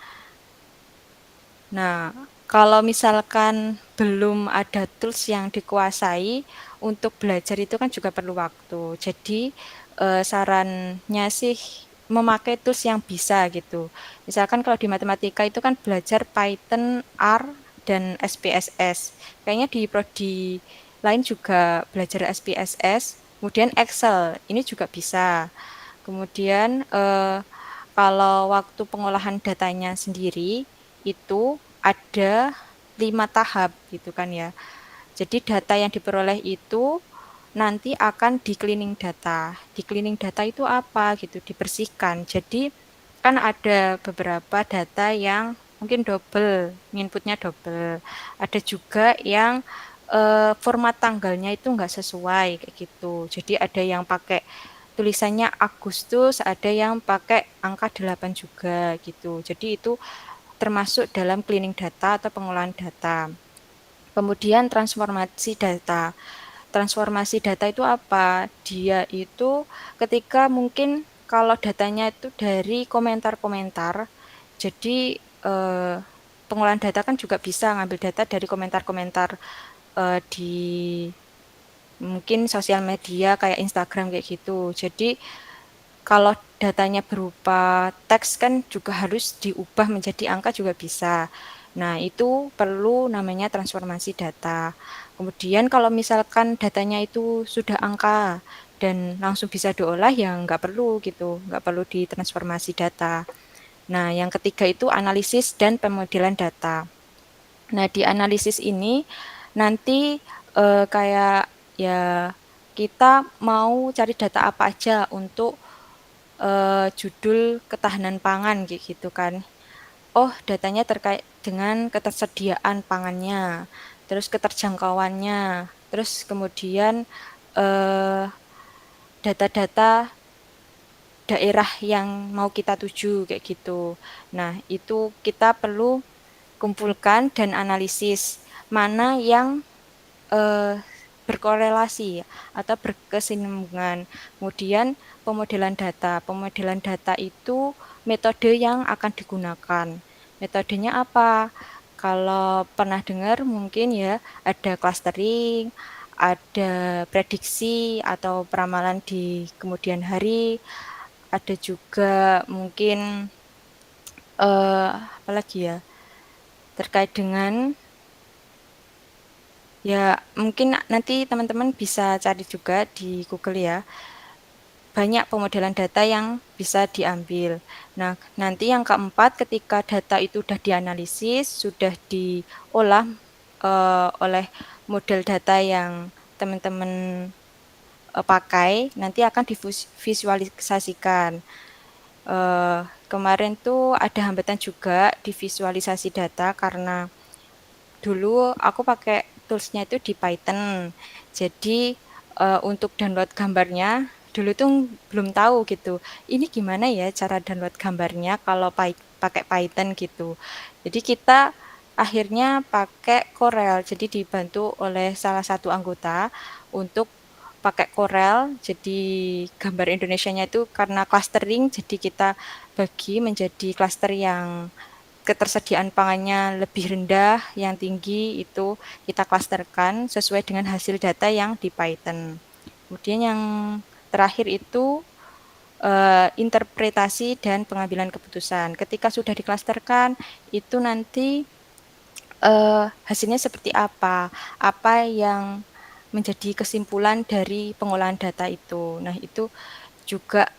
Nah, kalau misalkan belum ada tools yang dikuasai, untuk belajar itu kan juga perlu waktu. Jadi, sarannya sih memakai tools yang bisa gitu. Misalkan kalau di matematika itu kan belajar Python, R, dan SPSS. Kayaknya di prodi lain juga belajar SPSS, kemudian Excel, ini juga bisa. Kemudian kalau waktu pengolahan datanya sendiri itu ada 5 tahap gitu kan ya. Jadi data yang diperoleh itu nanti akan di cleaning data. Di cleaning data itu apa gitu, dibersihkan. Jadi kan ada beberapa data yang mungkin double, inputnya double. Ada juga yang format tanggalnya itu nggak sesuai kayak gitu. Jadi ada yang pakai tulisannya Agustus, ada yang pakai angka 8 juga gitu. Jadi itu termasuk dalam cleaning data atau pengolahan data. Kemudian transformasi data. Transformasi data itu apa? Dia itu ketika mungkin kalau datanya itu dari komentar-komentar, jadi pengolahan data kan juga bisa ngambil data dari komentar-komentar di mungkin sosial media kayak Instagram kayak gitu. Jadi kalau datanya berupa teks kan juga harus diubah menjadi angka juga bisa. Nah, itu perlu namanya transformasi data. Kemudian kalau misalkan datanya itu sudah angka dan langsung bisa diolah ya nggak perlu gitu, nggak perlu ditransformasi data. Nah, yang ketiga itu analisis dan pemodelan data. Nah, di analisis ini nanti kayak ya kita mau cari data apa aja untuk judul ketahanan pangan gitu kan. Oh, datanya terkait dengan ketersediaan pangannya, terus keterjangkauannya, terus kemudian eh, data-data daerah yang mau kita tuju kayak gitu. Nah, itu kita perlu kumpulkan dan analisis mana yang eh, berkorelasi atau berkesinambungan. Kemudian pemodelan data. Pemodelan data itu metode yang akan digunakan. Metodenya apa? Kalau pernah dengar mungkin ya ada clustering, ada prediksi atau peramalan di kemudian hari, ada juga mungkin apa lagi ya terkait dengan Ya, mungkin nanti teman-teman bisa cari juga di Google ya. Banyak pemodelan data yang bisa diambil. Nah, nanti yang keempat, ketika data itu sudah dianalisis, sudah diolah oleh model data yang teman-teman pakai, nanti akan divisualisasikan. Kemarin tuh ada hambatan juga di visualisasi data karena dulu aku pakai toolsnya itu di Python. Jadi untuk download gambarnya dulu tuh belum tahu gitu. Ini gimana ya cara download gambarnya kalau pakai Python gitu. Jadi kita akhirnya pakai Corel. Jadi dibantu oleh salah satu anggota untuk pakai Corel. Jadi gambar Indonesianya itu karena clustering, jadi kita bagi menjadi cluster yang ketersediaan pangannya lebih rendah, yang tinggi itu kita klasterkan sesuai dengan hasil data yang di Python. Kemudian yang terakhir itu interpretasi dan pengambilan keputusan. Ketika sudah diklasterkan, itu nanti hasilnya seperti apa? Apa yang menjadi kesimpulan dari pengolahan data itu. Nah, itu juga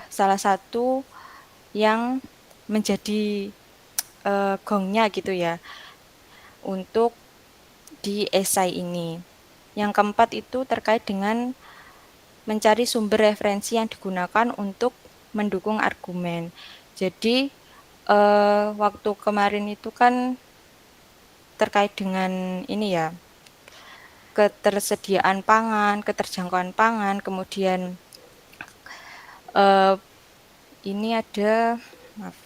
salah satu yang menjadi gongnya gitu ya untuk di esai ini. Yang keempat itu terkait dengan mencari sumber referensi yang digunakan untuk mendukung argumen. Jadi waktu kemarin itu kan terkait dengan ini ya, ketersediaan pangan, keterjangkauan pangan, kemudian ini ada maaf,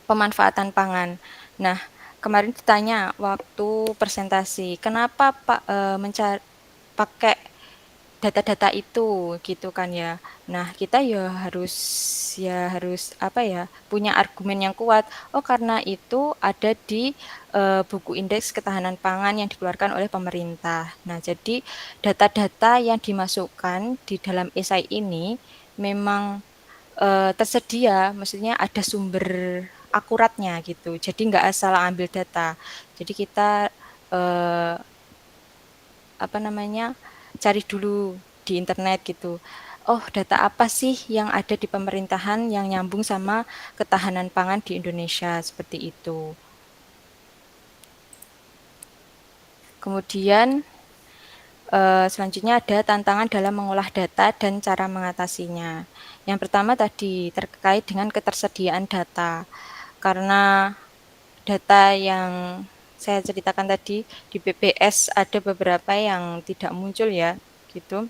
pemanfaatan pangan. Nah, kemarin ditanya waktu presentasi, kenapa Pak pakai data-data itu gitu kan ya. Nah, kita ya harus apa ya, punya argumen yang kuat. Oh, karena itu ada di buku indeks ketahanan pangan yang dikeluarkan oleh pemerintah. Nah, jadi data-data yang dimasukkan di dalam esai ini memang tersedia, maksudnya ada sumber akuratnya gitu. Jadi nggak asal ambil data. Jadi kita apa namanya, cari dulu di internet gitu. Oh, data apa sih yang ada di pemerintahan yang nyambung sama ketahanan pangan di Indonesia, seperti itu. Kemudian selanjutnya ada tantangan dalam mengolah data dan cara mengatasinya. Yang pertama tadi terkait dengan ketersediaan data. Karena data yang saya ceritakan tadi di BPS ada beberapa yang tidak muncul ya, gitu.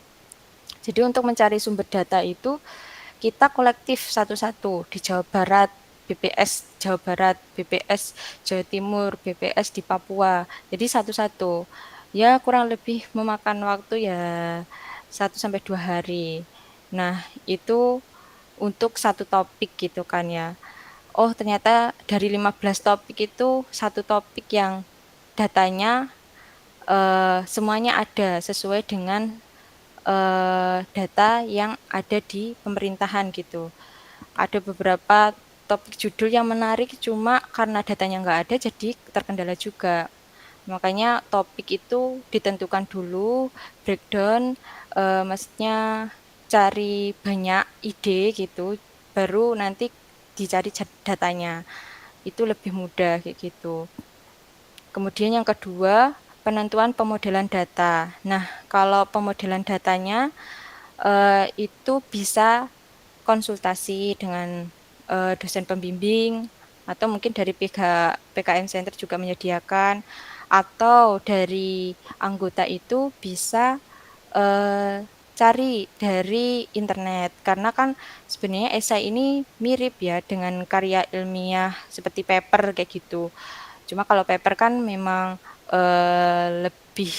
Jadi untuk mencari sumber data itu kita kolektif satu-satu di Jawa Barat, BPS Jawa Barat, BPS Jawa Timur, BPS di Papua. Jadi satu-satu. Ya kurang lebih memakan waktu ya 1 sampai 2 hari. Nah, itu untuk satu topik gitu kan ya. Oh, ternyata dari 15 topik itu satu topik yang datanya semuanya ada sesuai dengan data yang ada di pemerintahan gitu. Ada beberapa topik judul yang menarik, cuma karena datanya nggak ada jadi terkendala juga. Makanya topik itu ditentukan dulu, breakdown, maksudnya cari banyak ide gitu, baru nanti dicari datanya. Itu lebih mudah kayak gitu. Kemudian yang kedua, penentuan pemodelan data. Nah, kalau pemodelan datanya itu bisa konsultasi dengan dosen pembimbing atau mungkin dari pihak PKM Center juga menyediakan, atau dari anggota itu bisa cari dari internet karena kan sebenarnya esai ini mirip ya dengan karya ilmiah seperti paper kayak gitu. Cuma kalau paper kan memang lebih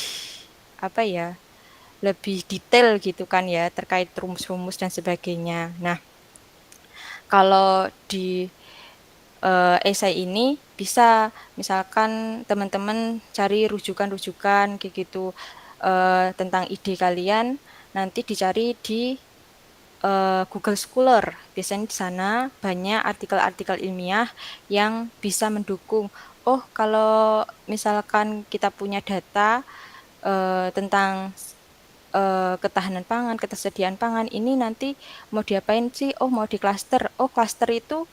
apa ya, lebih detail gitu kan ya terkait rumus-rumus dan sebagainya. Nah, kalau di esai ini bisa misalkan teman-teman cari rujukan-rujukan kayak gitu tentang ide kalian, nanti dicari di Google Scholar. Biasanya di sana banyak artikel-artikel ilmiah yang bisa mendukung, oh kalau misalkan kita punya data tentang ketahanan pangan, ketersediaan pangan ini nanti mau diapain sih? Oh mau diklaster. Oh klaster itu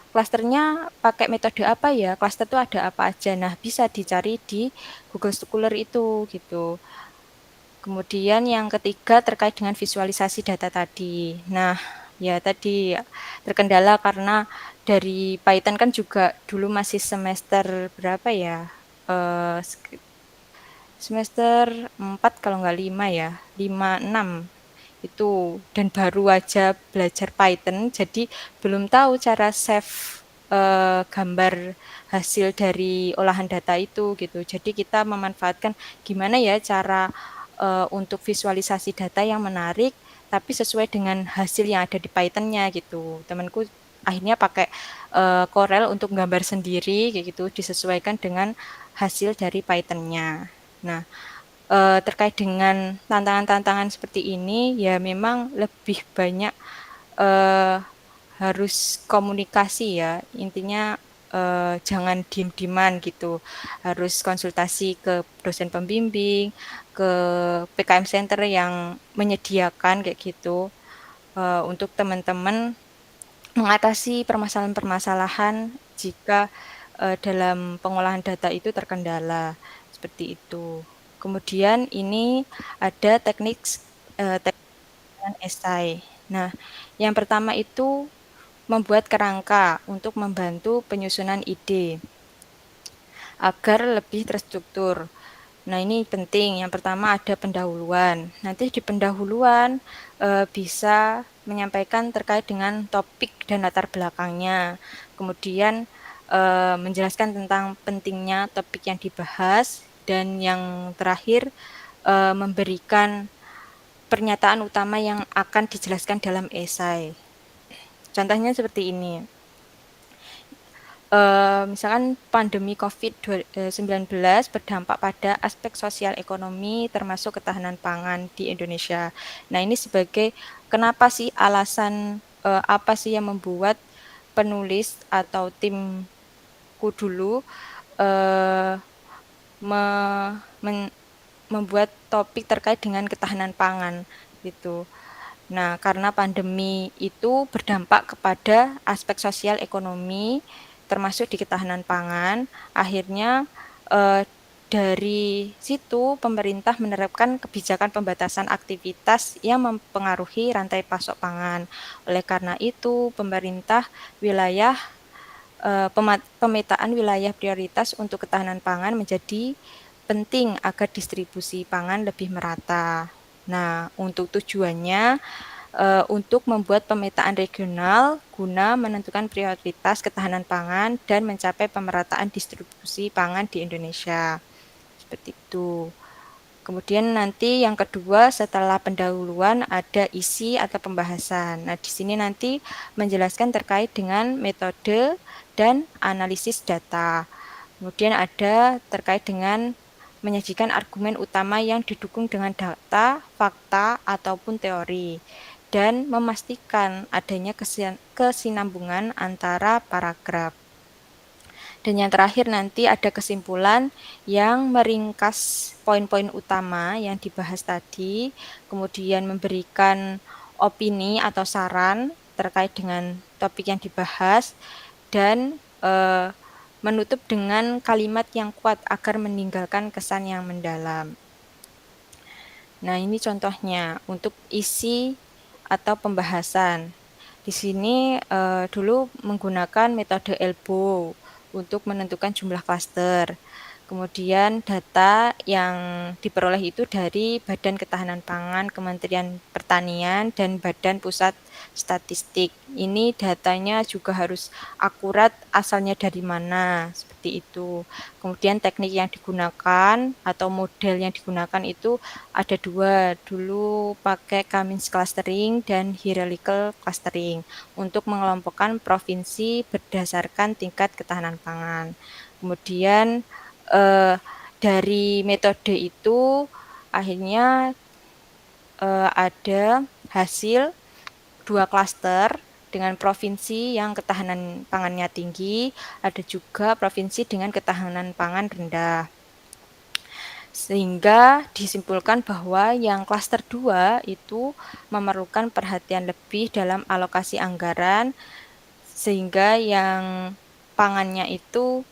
klasternya pakai metode apa ya? Klaster itu ada apa aja? Nah bisa dicari di Google Scholar itu gitu. Kemudian yang ketiga terkait dengan visualisasi data tadi. Nah ya tadi terkendala karena dari Python kan juga dulu masih semester berapa ya? Eh, semester 4 kalau nggak 5 ya, 5 6 itu, dan baru aja belajar Python jadi belum tahu cara save gambar hasil dari olahan data itu gitu. Jadi kita memanfaatkan gimana ya cara untuk visualisasi data yang menarik tapi sesuai dengan hasil yang ada di Python-nya gitu. Temanku akhirnya pakai Corel untuk gambar sendiri kayak gitu, disesuaikan dengan hasil dari Python-nya. Nah, terkait dengan tantangan-tantangan seperti ini, ya memang lebih banyak harus komunikasi ya. Intinya jangan diem-dieman gitu. Harus konsultasi ke dosen pembimbing, ke PKM Center yang menyediakan kayak gitu untuk teman-teman mengatasi permasalahan-permasalahan jika dalam pengolahan data itu terkendala seperti itu. Kemudian ini ada teknik dengan esai. Nah, yang pertama itu membuat kerangka untuk membantu penyusunan ide agar lebih terstruktur. Nah, ini penting. Yang pertama ada pendahuluan. Nanti di pendahuluan bisa menyampaikan terkait dengan topik dan latar belakangnya. Kemudian menjelaskan tentang pentingnya topik yang dibahas, dan yang terakhir memberikan pernyataan utama yang akan dijelaskan dalam esai. Contohnya seperti ini. Misalkan pandemi COVID-19 berdampak pada aspek sosial ekonomi termasuk ketahanan pangan di Indonesia. Nah, ini sebagai kenapa sih alasan apa sih yang membuat penulis atau timku dulu eh, membuat topik terkait dengan ketahanan pangan gitu. Nah, karena pandemi itu berdampak kepada aspek sosial ekonomi termasuk di ketahanan pangan, akhirnya dari situ pemerintah menerapkan kebijakan pembatasan aktivitas yang mempengaruhi rantai pasok pangan. Oleh karena itu, pemerintah wilayah pemetaan wilayah prioritas untuk ketahanan pangan menjadi penting agar distribusi pangan lebih merata. Nah, untuk tujuannya untuk membuat pemetaan regional guna menentukan prioritas ketahanan pangan dan mencapai pemerataan distribusi pangan di Indonesia. Seperti itu. Kemudian nanti yang kedua setelah pendahuluan ada isi atau pembahasan. Nah, di sini nanti menjelaskan terkait dengan metode dan analisis data. Kemudian ada terkait dengan menyajikan argumen utama yang didukung dengan data, fakta, ataupun teori, dan memastikan adanya kesinambungan antara paragraf. Dan yang terakhir nanti ada kesimpulan yang meringkas poin-poin utama yang dibahas tadi, kemudian memberikan opini atau saran terkait dengan topik yang dibahas, dan menutup dengan kalimat yang kuat agar meninggalkan kesan yang mendalam. Nah, ini contohnya untuk isi atau pembahasan. Di sini dulu menggunakan metode ELBO untuk menentukan jumlah klaster. Kemudian data yang diperoleh itu dari Badan Ketahanan Pangan, Kementerian Pertanian, dan Badan Pusat Statistik. Ini datanya juga harus akurat asalnya dari mana, seperti itu. Kemudian teknik yang digunakan atau model yang digunakan itu ada dua. Dulu pakai Cummins clustering dan hierarchical clustering untuk mengelompokkan provinsi berdasarkan tingkat ketahanan pangan. Kemudian dari metode itu akhirnya ada hasil 2 klaster dengan provinsi yang ketahanan pangannya tinggi, ada juga provinsi dengan ketahanan pangan rendah. Sehingga disimpulkan bahwa yang klaster 2 itu memerlukan perhatian lebih dalam alokasi anggaran, sehingga yang pangannya itu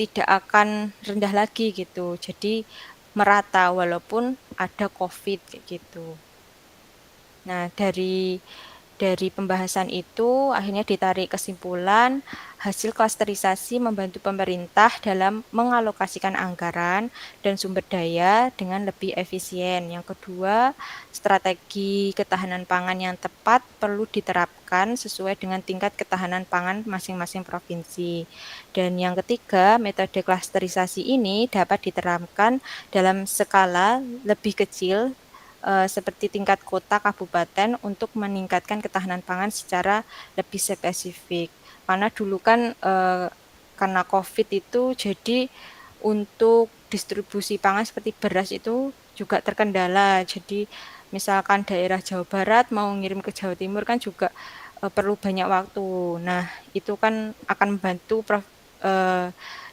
tidak akan rendah lagi gitu. Jadi merata walaupun ada COVID kayak gitu. Nah, dari pembahasan itu akhirnya ditarik kesimpulan hasil klasterisasi membantu pemerintah dalam mengalokasikan anggaran dan sumber daya dengan lebih efisien. Yang kedua, strategi ketahanan pangan yang tepat perlu diterapkan sesuai dengan tingkat ketahanan pangan masing-masing provinsi. Dan yang ketiga, metode klasterisasi ini dapat diterapkan dalam skala lebih kecil seperti tingkat kota, kabupaten untuk meningkatkan ketahanan pangan secara lebih spesifik. Karena dulu kan karena COVID itu jadi untuk distribusi pangan seperti beras itu juga terkendala. Jadi misalkan daerah Jawa Barat mau ngirim ke Jawa Timur kan juga perlu banyak waktu. Nah, itu kan akan membantu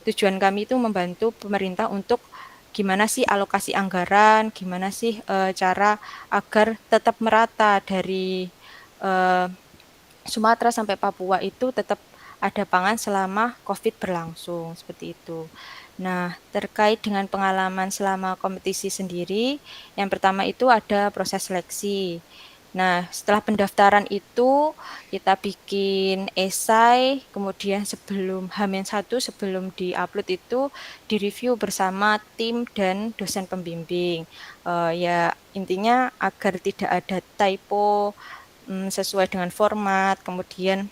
tujuan kami itu membantu pemerintah untuk gimana sih alokasi anggaran, gimana sih cara agar tetap merata dari Sumatera sampai Papua itu tetap ada pangan selama COVID berlangsung, seperti itu. Nah, terkait dengan pengalaman selama kompetisi sendiri, yang pertama itu ada proses seleksi. Nah, setelah pendaftaran itu kita bikin esai, kemudian sebelum H-1 sebelum diupload itu direview bersama tim dan dosen pembimbing. Ya intinya agar tidak ada typo, sesuai dengan format. Kemudian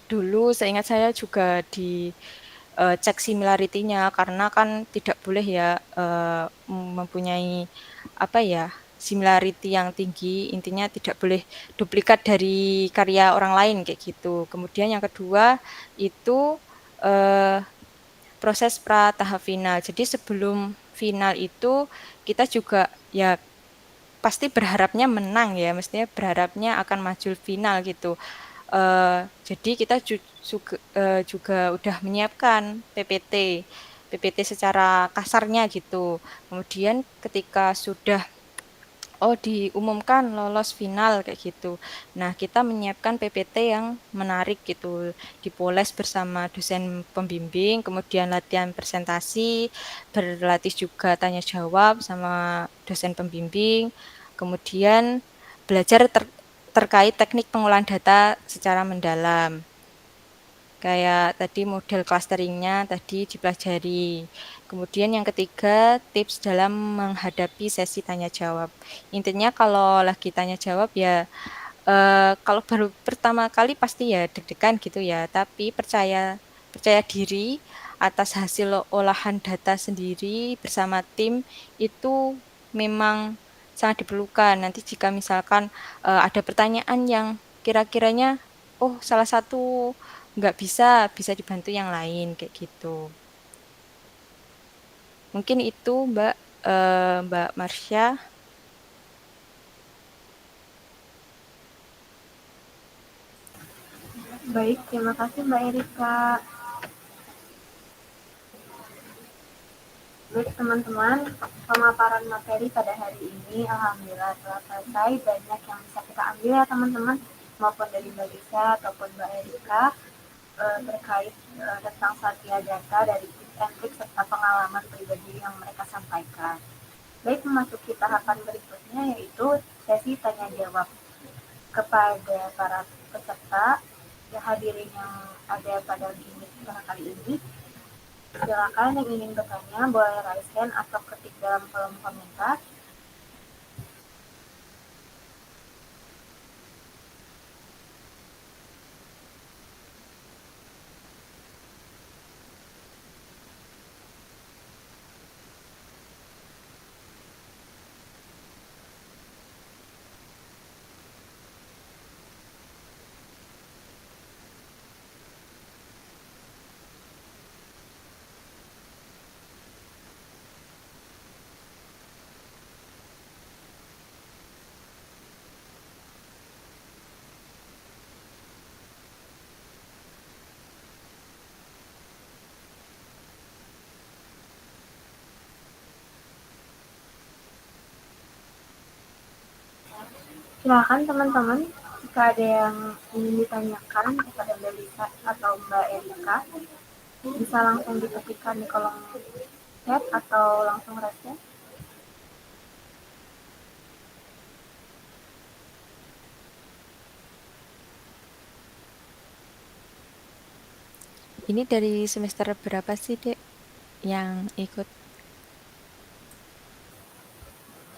dulu seingat saya juga cek similarity-nya karena kan tidak boleh ya mempunyai apa ya similarity yang tinggi, intinya tidak boleh duplikat dari karya orang lain kayak gitu. Kemudian yang kedua itu proses pra tahap final. Jadi sebelum final itu kita juga ya pasti berharapnya menang ya, mestinya berharapnya akan maju final gitu. Jadi kita juga udah menyiapkan PPT secara kasarnya gitu. Kemudian ketika sudah diumumkan lolos final kayak gitu. Nah, kita menyiapkan PPT yang menarik gitu, dipoles bersama dosen pembimbing, kemudian latihan presentasi, berlatih juga tanya jawab sama dosen pembimbing, kemudian belajar terkait teknik pengolahan data secara mendalam. Kayak tadi model clusteringnya tadi dipelajari. Kemudian yang ketiga, tips dalam menghadapi sesi tanya jawab. Intinya kalau lagi tanya jawab ya, kalau baru pertama kali pasti ya deg-degan gitu ya. Tapi percaya diri atas hasil olahan data sendiri bersama tim itu memang sangat diperlukan. Nanti jika misalkan ada pertanyaan yang kira-kiranya, salah satu nggak bisa dibantu yang lain kayak gitu. Mungkin itu Mbak Marsha. Baik, terima kasih Mbak Erika. Baik teman-teman, pemaparan materi pada hari ini alhamdulillah telah selesai. Banyak yang bisa kita ambil ya teman-teman, maupun dari Mbak Lisa ataupun Mbak Erika terkait tentang satya data dari tips and trik serta pengalaman pribadi yang mereka sampaikan. Baik, memasuki tahapan berikutnya yaitu sesi tanya jawab. Kepada para peserta yang hadirin yang ada pada gimmick kali ini, silakan yang ingin bertanya boleh raise hand atau ketik dalam kolom komentar. Silakan teman-teman, jika ada yang ingin ditanyakan kepada Mbak Lisa atau Mbak Erika, bisa langsung diketikkan di kolom chat atau langsung raise. Ini dari semester berapa sih, Dek, yang ikut?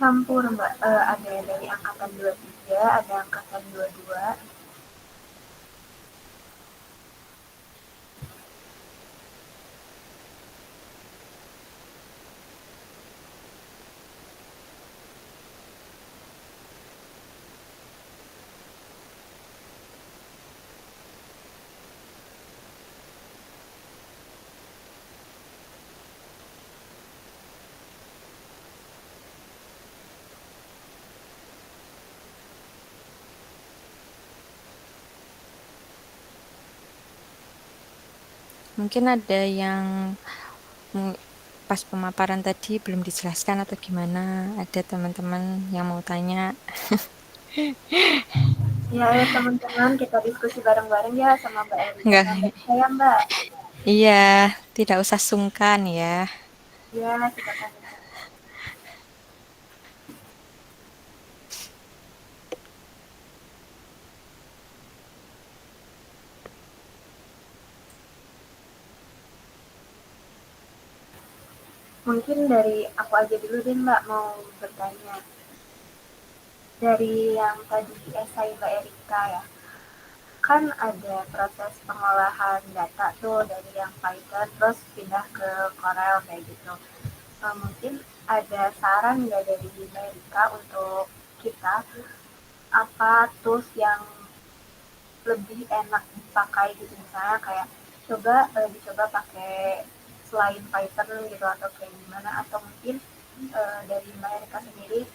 Campur Mbak, ada dari angkatan 23, ada angkatan 22. Mungkin ada yang pas pemaparan tadi belum dijelaskan atau gimana? Ada teman-teman yang mau tanya? Ya, ayo teman-teman, kita diskusi bareng-bareng ya sama Mbak Erika Enggak. dan Mbak saya, Mbak. Iya, tidak usah sungkan ya. Ya, silakan. Mungkin dari aku aja dulu deh Mbak mau bertanya. Dari yang tadi esai Mbak Erika ya, kan ada proses pengolahan data tuh dari yang Python terus pindah ke Corel kayak gitu. Mungkin ada saran nggak dari Mbak Erika untuk kita apa tools yang lebih enak dipakai gitu, misalnya kayak dicoba pakai selain Python gitu atau kayak gimana, atau mungkin dari Mbak Erika sendiri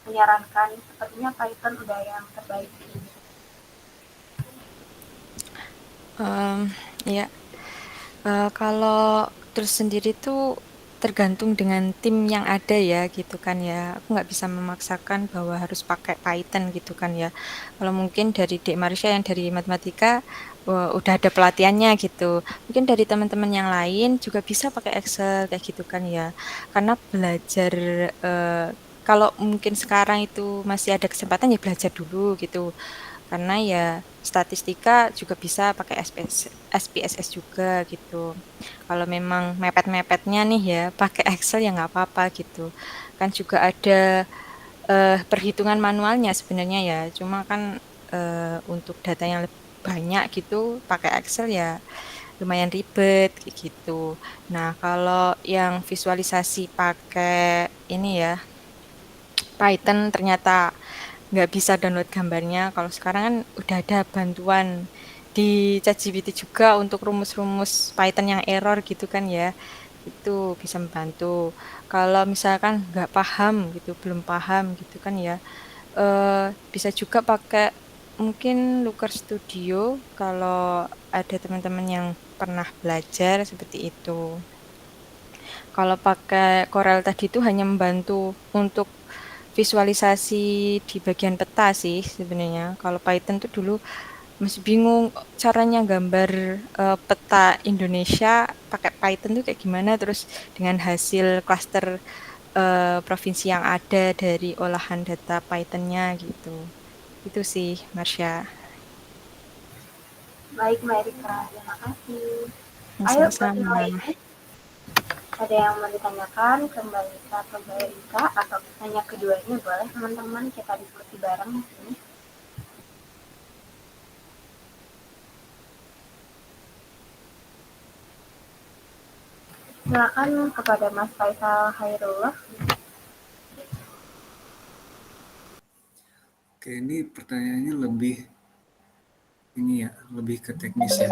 menyarankan sepertinya Python udah yang terbaik gitu. Ya, kalau terus sendiri tuh tergantung dengan tim yang ada ya gitu kan ya. Aku nggak bisa memaksakan bahwa harus pakai Python gitu kan ya. Kalau mungkin dari Dek Marsha yang dari matematika udah ada pelatihannya gitu. Mungkin dari teman-teman yang lain juga bisa pakai Excel kayak gitu kan ya. Karena belajar kalau mungkin sekarang itu masih ada kesempatan ya belajar dulu gitu. Karena ya statistika juga bisa pakai SPSS juga gitu. Kalau memang mepet-mepetnya nih ya pakai Excel ya nggak apa-apa gitu. Kan juga ada perhitungan manualnya sebenarnya ya. Cuma kan untuk data yang lebih banyak gitu pakai Excel ya lumayan ribet kayak gitu. Nah, kalau yang visualisasi pakai ini ya Python ternyata nggak bisa download gambarnya. Kalau sekarang kan udah ada bantuan di ChatGPT juga untuk rumus-rumus Python yang error gitu kan ya. Itu bisa membantu. Kalau misalkan nggak paham gitu, belum paham gitu kan ya, bisa juga pakai mungkin Looker Studio kalau ada teman-teman yang pernah belajar seperti itu. Kalau pakai Corel tadi itu hanya membantu untuk visualisasi di bagian peta sih sebenarnya. Kalau Python tuh dulu masih bingung caranya gambar peta Indonesia pakai Python tuh kayak gimana, terus dengan hasil klaster provinsi yang ada dari olahan data Python-nya gitu. Itu sih, Marsha. Baik Mbak Erika, terima kasih. Ayo buat yang Sama-sama. lainnya, ada yang mau ditanyakan ke Mbak Lisa atau Mbak Erika, atau tanya keduanya boleh teman-teman, kita diskusi bareng di sini. Silakan kepada Mas Faisal Hairullah. Oke, ini pertanyaannya lebih ini ya, lebih ke teknis ya.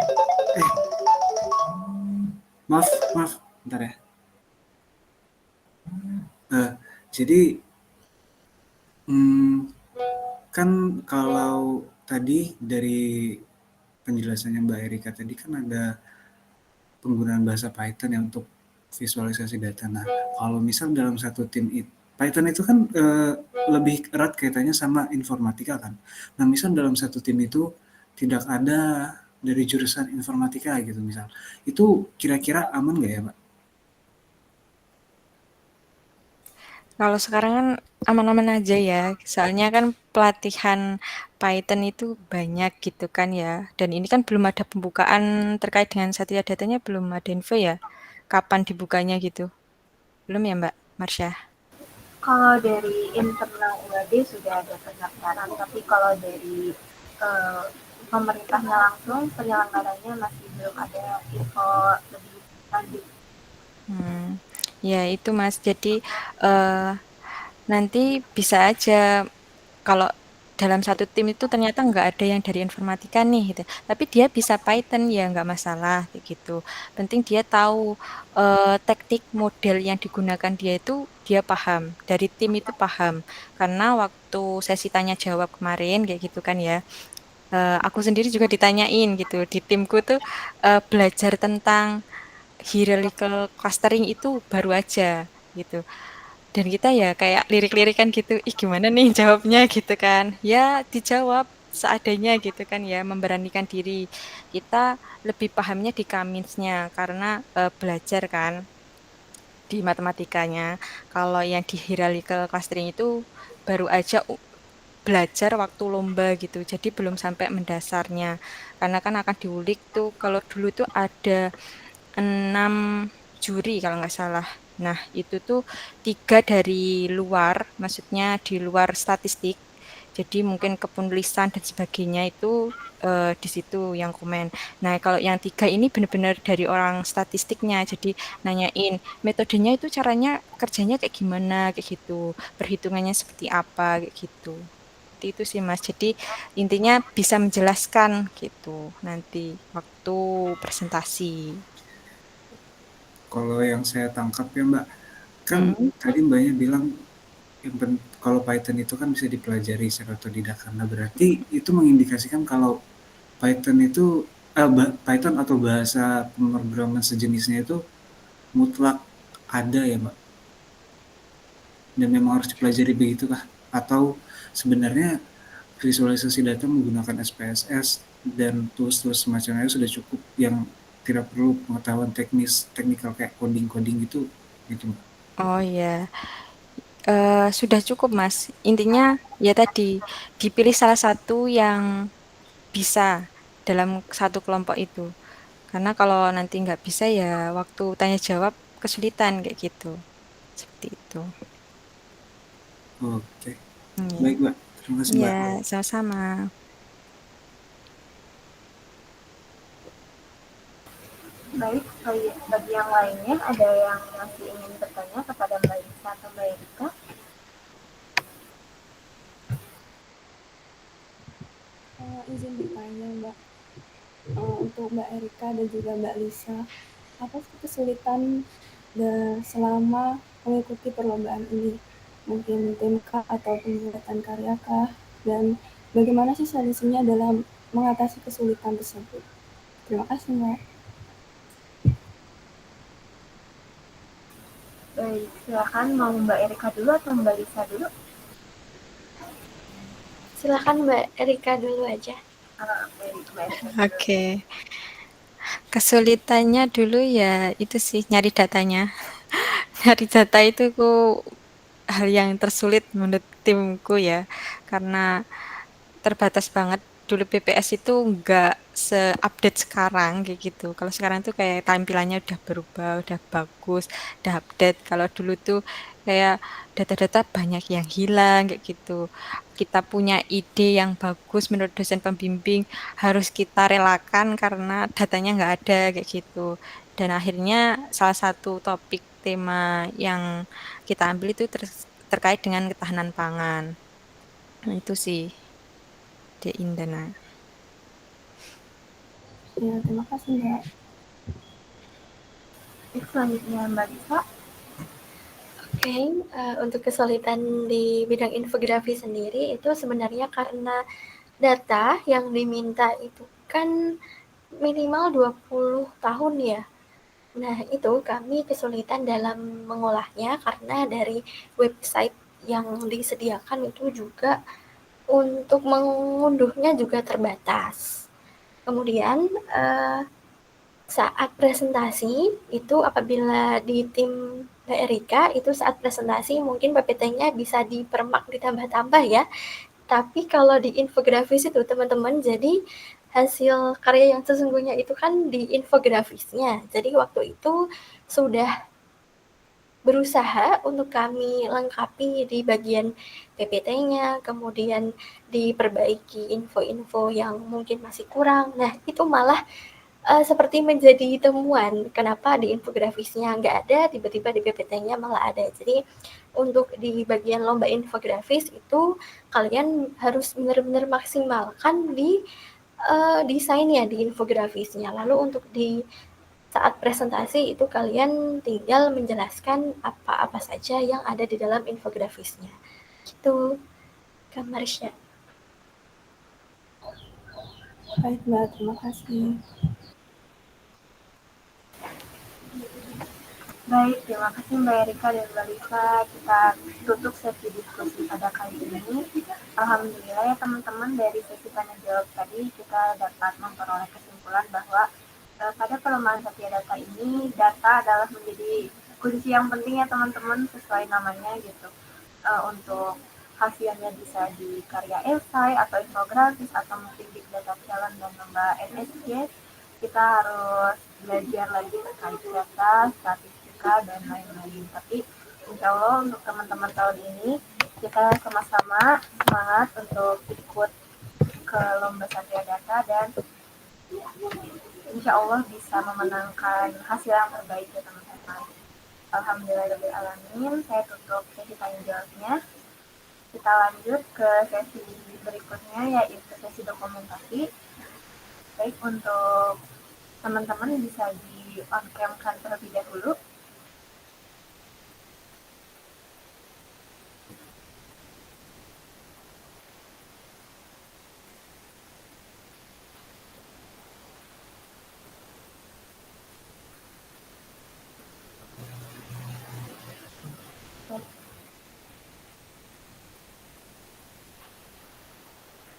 Maaf, bentar ya. Jadi kan kalau tadi dari penjelasannya Mbak Erika tadi kan ada penggunaan bahasa Python ya untuk visualisasi data. Nah, kalau misal dalam satu tim Python itu kan lebih erat kaitannya sama informatika kan. Nah, misal dalam satu tim itu tidak ada dari jurusan informatika gitu misal. Itu kira-kira aman nggak ya, Pak? Kalau sekarang kan aman-aman aja ya, soalnya kan pelatihan Python itu banyak gitu kan ya, dan ini kan belum ada pembukaan terkait dengan Satya Datanya, belum ada info ya, kapan dibukanya gitu? Belum ya Mbak Marsha? Kalau dari internal UAD sudah ada pendaftaran, tapi kalau dari eh, pemerintahnya langsung, penyelenggaranya masih belum ada info lebih lanjut. Ya itu Mas, jadi eh, nanti bisa aja kalau dalam satu tim itu ternyata nggak ada yang dari informatika nih gitu. Tapi dia bisa Python ya nggak masalah kayak gitu. Penting dia tahu teknik model yang digunakan dia itu dia paham. Dari tim itu paham. Karena waktu sesi tanya jawab kemarin kayak gitu kan ya. Aku sendiri juga ditanyain gitu. Di timku tuh belajar tentang hierarchical clustering itu baru aja gitu. Dan kita ya kayak lirik-lirikan gitu, ih gimana nih jawabnya gitu kan. Ya dijawab seadanya gitu kan ya, memberanikan diri. Kita lebih pahamnya di Kaminsnya karena belajar kan di matematikanya. Kalau yang di hierarchical clustering itu baru aja belajar waktu lomba gitu. Jadi belum sampai mendasarnya. Karena kan akan diulik tuh kalau dulu tuh ada 6 juri kalau nggak salah. Nah, itu tuh 3 dari luar, maksudnya di luar statistik. Jadi mungkin kepenulisan dan sebagainya itu di situ yang komen. Nah, kalau yang 3 ini benar-benar dari orang statistiknya. Jadi nanyain metodenya itu caranya kerjanya kayak gimana kayak gitu. Perhitungannya seperti apa kayak gitu. Seperti itu sih Mas. Jadi intinya bisa menjelaskan gitu nanti waktu presentasi. Kalau yang saya tangkap ya Mbak, kan Mm. tadi Mbaknya bilang kalau Python itu kan bisa dipelajari secara otodidak, karena berarti itu mengindikasikan kalau Python itu Python atau bahasa pemrograman sejenisnya itu mutlak ada ya Mbak, dan memang harus dipelajari begitukah? Atau sebenarnya visualisasi data menggunakan SPSS dan tools-tools semacamnya sudah cukup, yang tidak perlu pengetahuan teknikal kayak coding-coding gitu Mbak? Oh ya, sudah cukup Mas. Intinya ya tadi dipilih salah satu yang bisa dalam satu kelompok itu. Karena kalau nanti nggak bisa ya waktu tanya jawab kesulitan kayak gitu. Seperti itu. Oke, Iya, baik Mbak. Terima kasih iya, Mbak. sama-sama. Baik, bagi yang lainnya ada yang masih ingin bertanya kepada Mbak Lisa atau Mbak Erika? Izin bertanya Mbak, untuk Mbak Erika dan juga Mbak Lisa, apa sih kesulitan selama mengikuti perlombaan ini? Mungkin tim kah atau pembuatan karya kah? Dan bagaimana sih solusinya dalam mengatasi kesulitan tersebut? Terima kasih Mbak. Baik, silakan mau Mbak Erika dulu atau Mbak Lisa dulu? Silakan Mbak Erika dulu aja. Baik, Mbak Erika dulu. Oke. Kesulitannya dulu ya itu sih nyari datanya. Nyari data itu hal yang tersulit menurut timku ya. Karena terbatas banget. Dulu BPS itu nggak se-update sekarang kayak gitu. Kalau sekarang tuh kayak tampilannya udah berubah, udah bagus, udah update. Kalau dulu tuh kayak data-data banyak yang hilang kayak gitu. Kita punya ide yang bagus menurut dosen pembimbing harus kita relakan karena datanya nggak ada kayak gitu. Dan akhirnya salah satu topik tema yang kita ambil itu terkait dengan ketahanan pangan. Nah, itu sih. De Indana. Ya, terima kasih Mbak. Selanjutnya Mbak Lisa. Oke, untuk kesulitan di bidang infografi sendiri itu sebenarnya karena data yang diminta itu kan minimal 20 tahun ya. Nah, itu kami kesulitan dalam mengolahnya karena dari website yang disediakan itu juga untuk mengunduhnya juga terbatas. Kemudian saat presentasi itu apabila di tim Mbak Erika itu saat presentasi mungkin PPT-nya bisa dipermak ditambah-tambah ya. Tapi kalau di infografis itu teman-teman, jadi hasil karya yang sesungguhnya itu kan di infografisnya. Jadi waktu itu sudah berusaha untuk kami lengkapi di bagian PPT-nya, kemudian diperbaiki info-info yang mungkin masih kurang. Nah, itu malah seperti menjadi temuan, kenapa di infografisnya nggak ada, tiba-tiba di PPT-nya malah ada. Jadi untuk di bagian lomba infografis itu kalian harus benar-benar maksimalkan di desainnya di infografisnya. Lalu untuk di saat presentasi itu kalian tinggal menjelaskan apa-apa saja yang ada di dalam infografisnya. Gitu, Kak Marsha. Baik Mbak, terima kasih. Baik, terima kasih Mbak Erika dan Mbak Lisa. Kita tutup sesi diskusi pada kali ini. Alhamdulillah ya teman-teman, dari sesi tanya jawab tadi kita dapat memperoleh kesimpulan bahwa pada pelemahan setiap data ini, data adalah menjadi kunci yang penting ya teman-teman, sesuai namanya gitu. Untuk hasilnya bisa di karya esai atau infografis atau mungkin big data challenge dan lomba MSC, kita harus belajar lagi terkait data, statistika, dan lain-lain. Tapi insya Allah untuk teman-teman tahun ini kita sama-sama semangat untuk ikut ke lomba Satria Data dan insya Allah bisa memenangkan hasil yang terbaik ya teman-teman. Alhamdulillahirrahmanirrahim, saya tutup sesi tanya jawabnya. Kita lanjut ke sesi berikutnya, yaitu sesi dokumentasi. Baik, untuk teman-teman bisa di on cam-kan terlebih dahulu.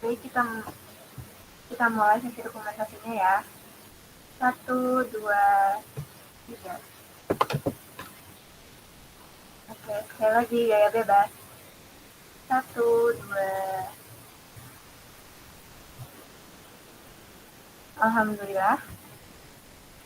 Baik, kita mulai sesi dokumentasinya ya. 1, 2, 3. Oke, sekali lagi gaya bebas. 1, 2. Alhamdulillah.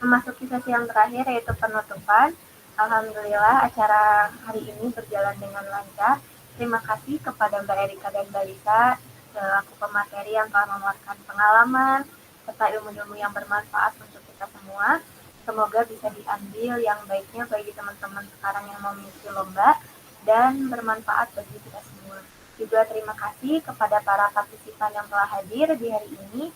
Memasuki sesi yang terakhir yaitu penutupan. Alhamdulillah acara hari ini berjalan dengan lancar. Terima kasih kepada Mbak Erika dan Mbak Lisa selaku pemateri yang telah memuatkan pengalaman serta ilmu-ilmu yang bermanfaat untuk kita semua. Semoga bisa diambil yang baiknya bagi teman-teman sekarang yang mau mengikuti lomba dan bermanfaat bagi kita semua. Juga terima kasih kepada para partisipan yang telah hadir di hari ini.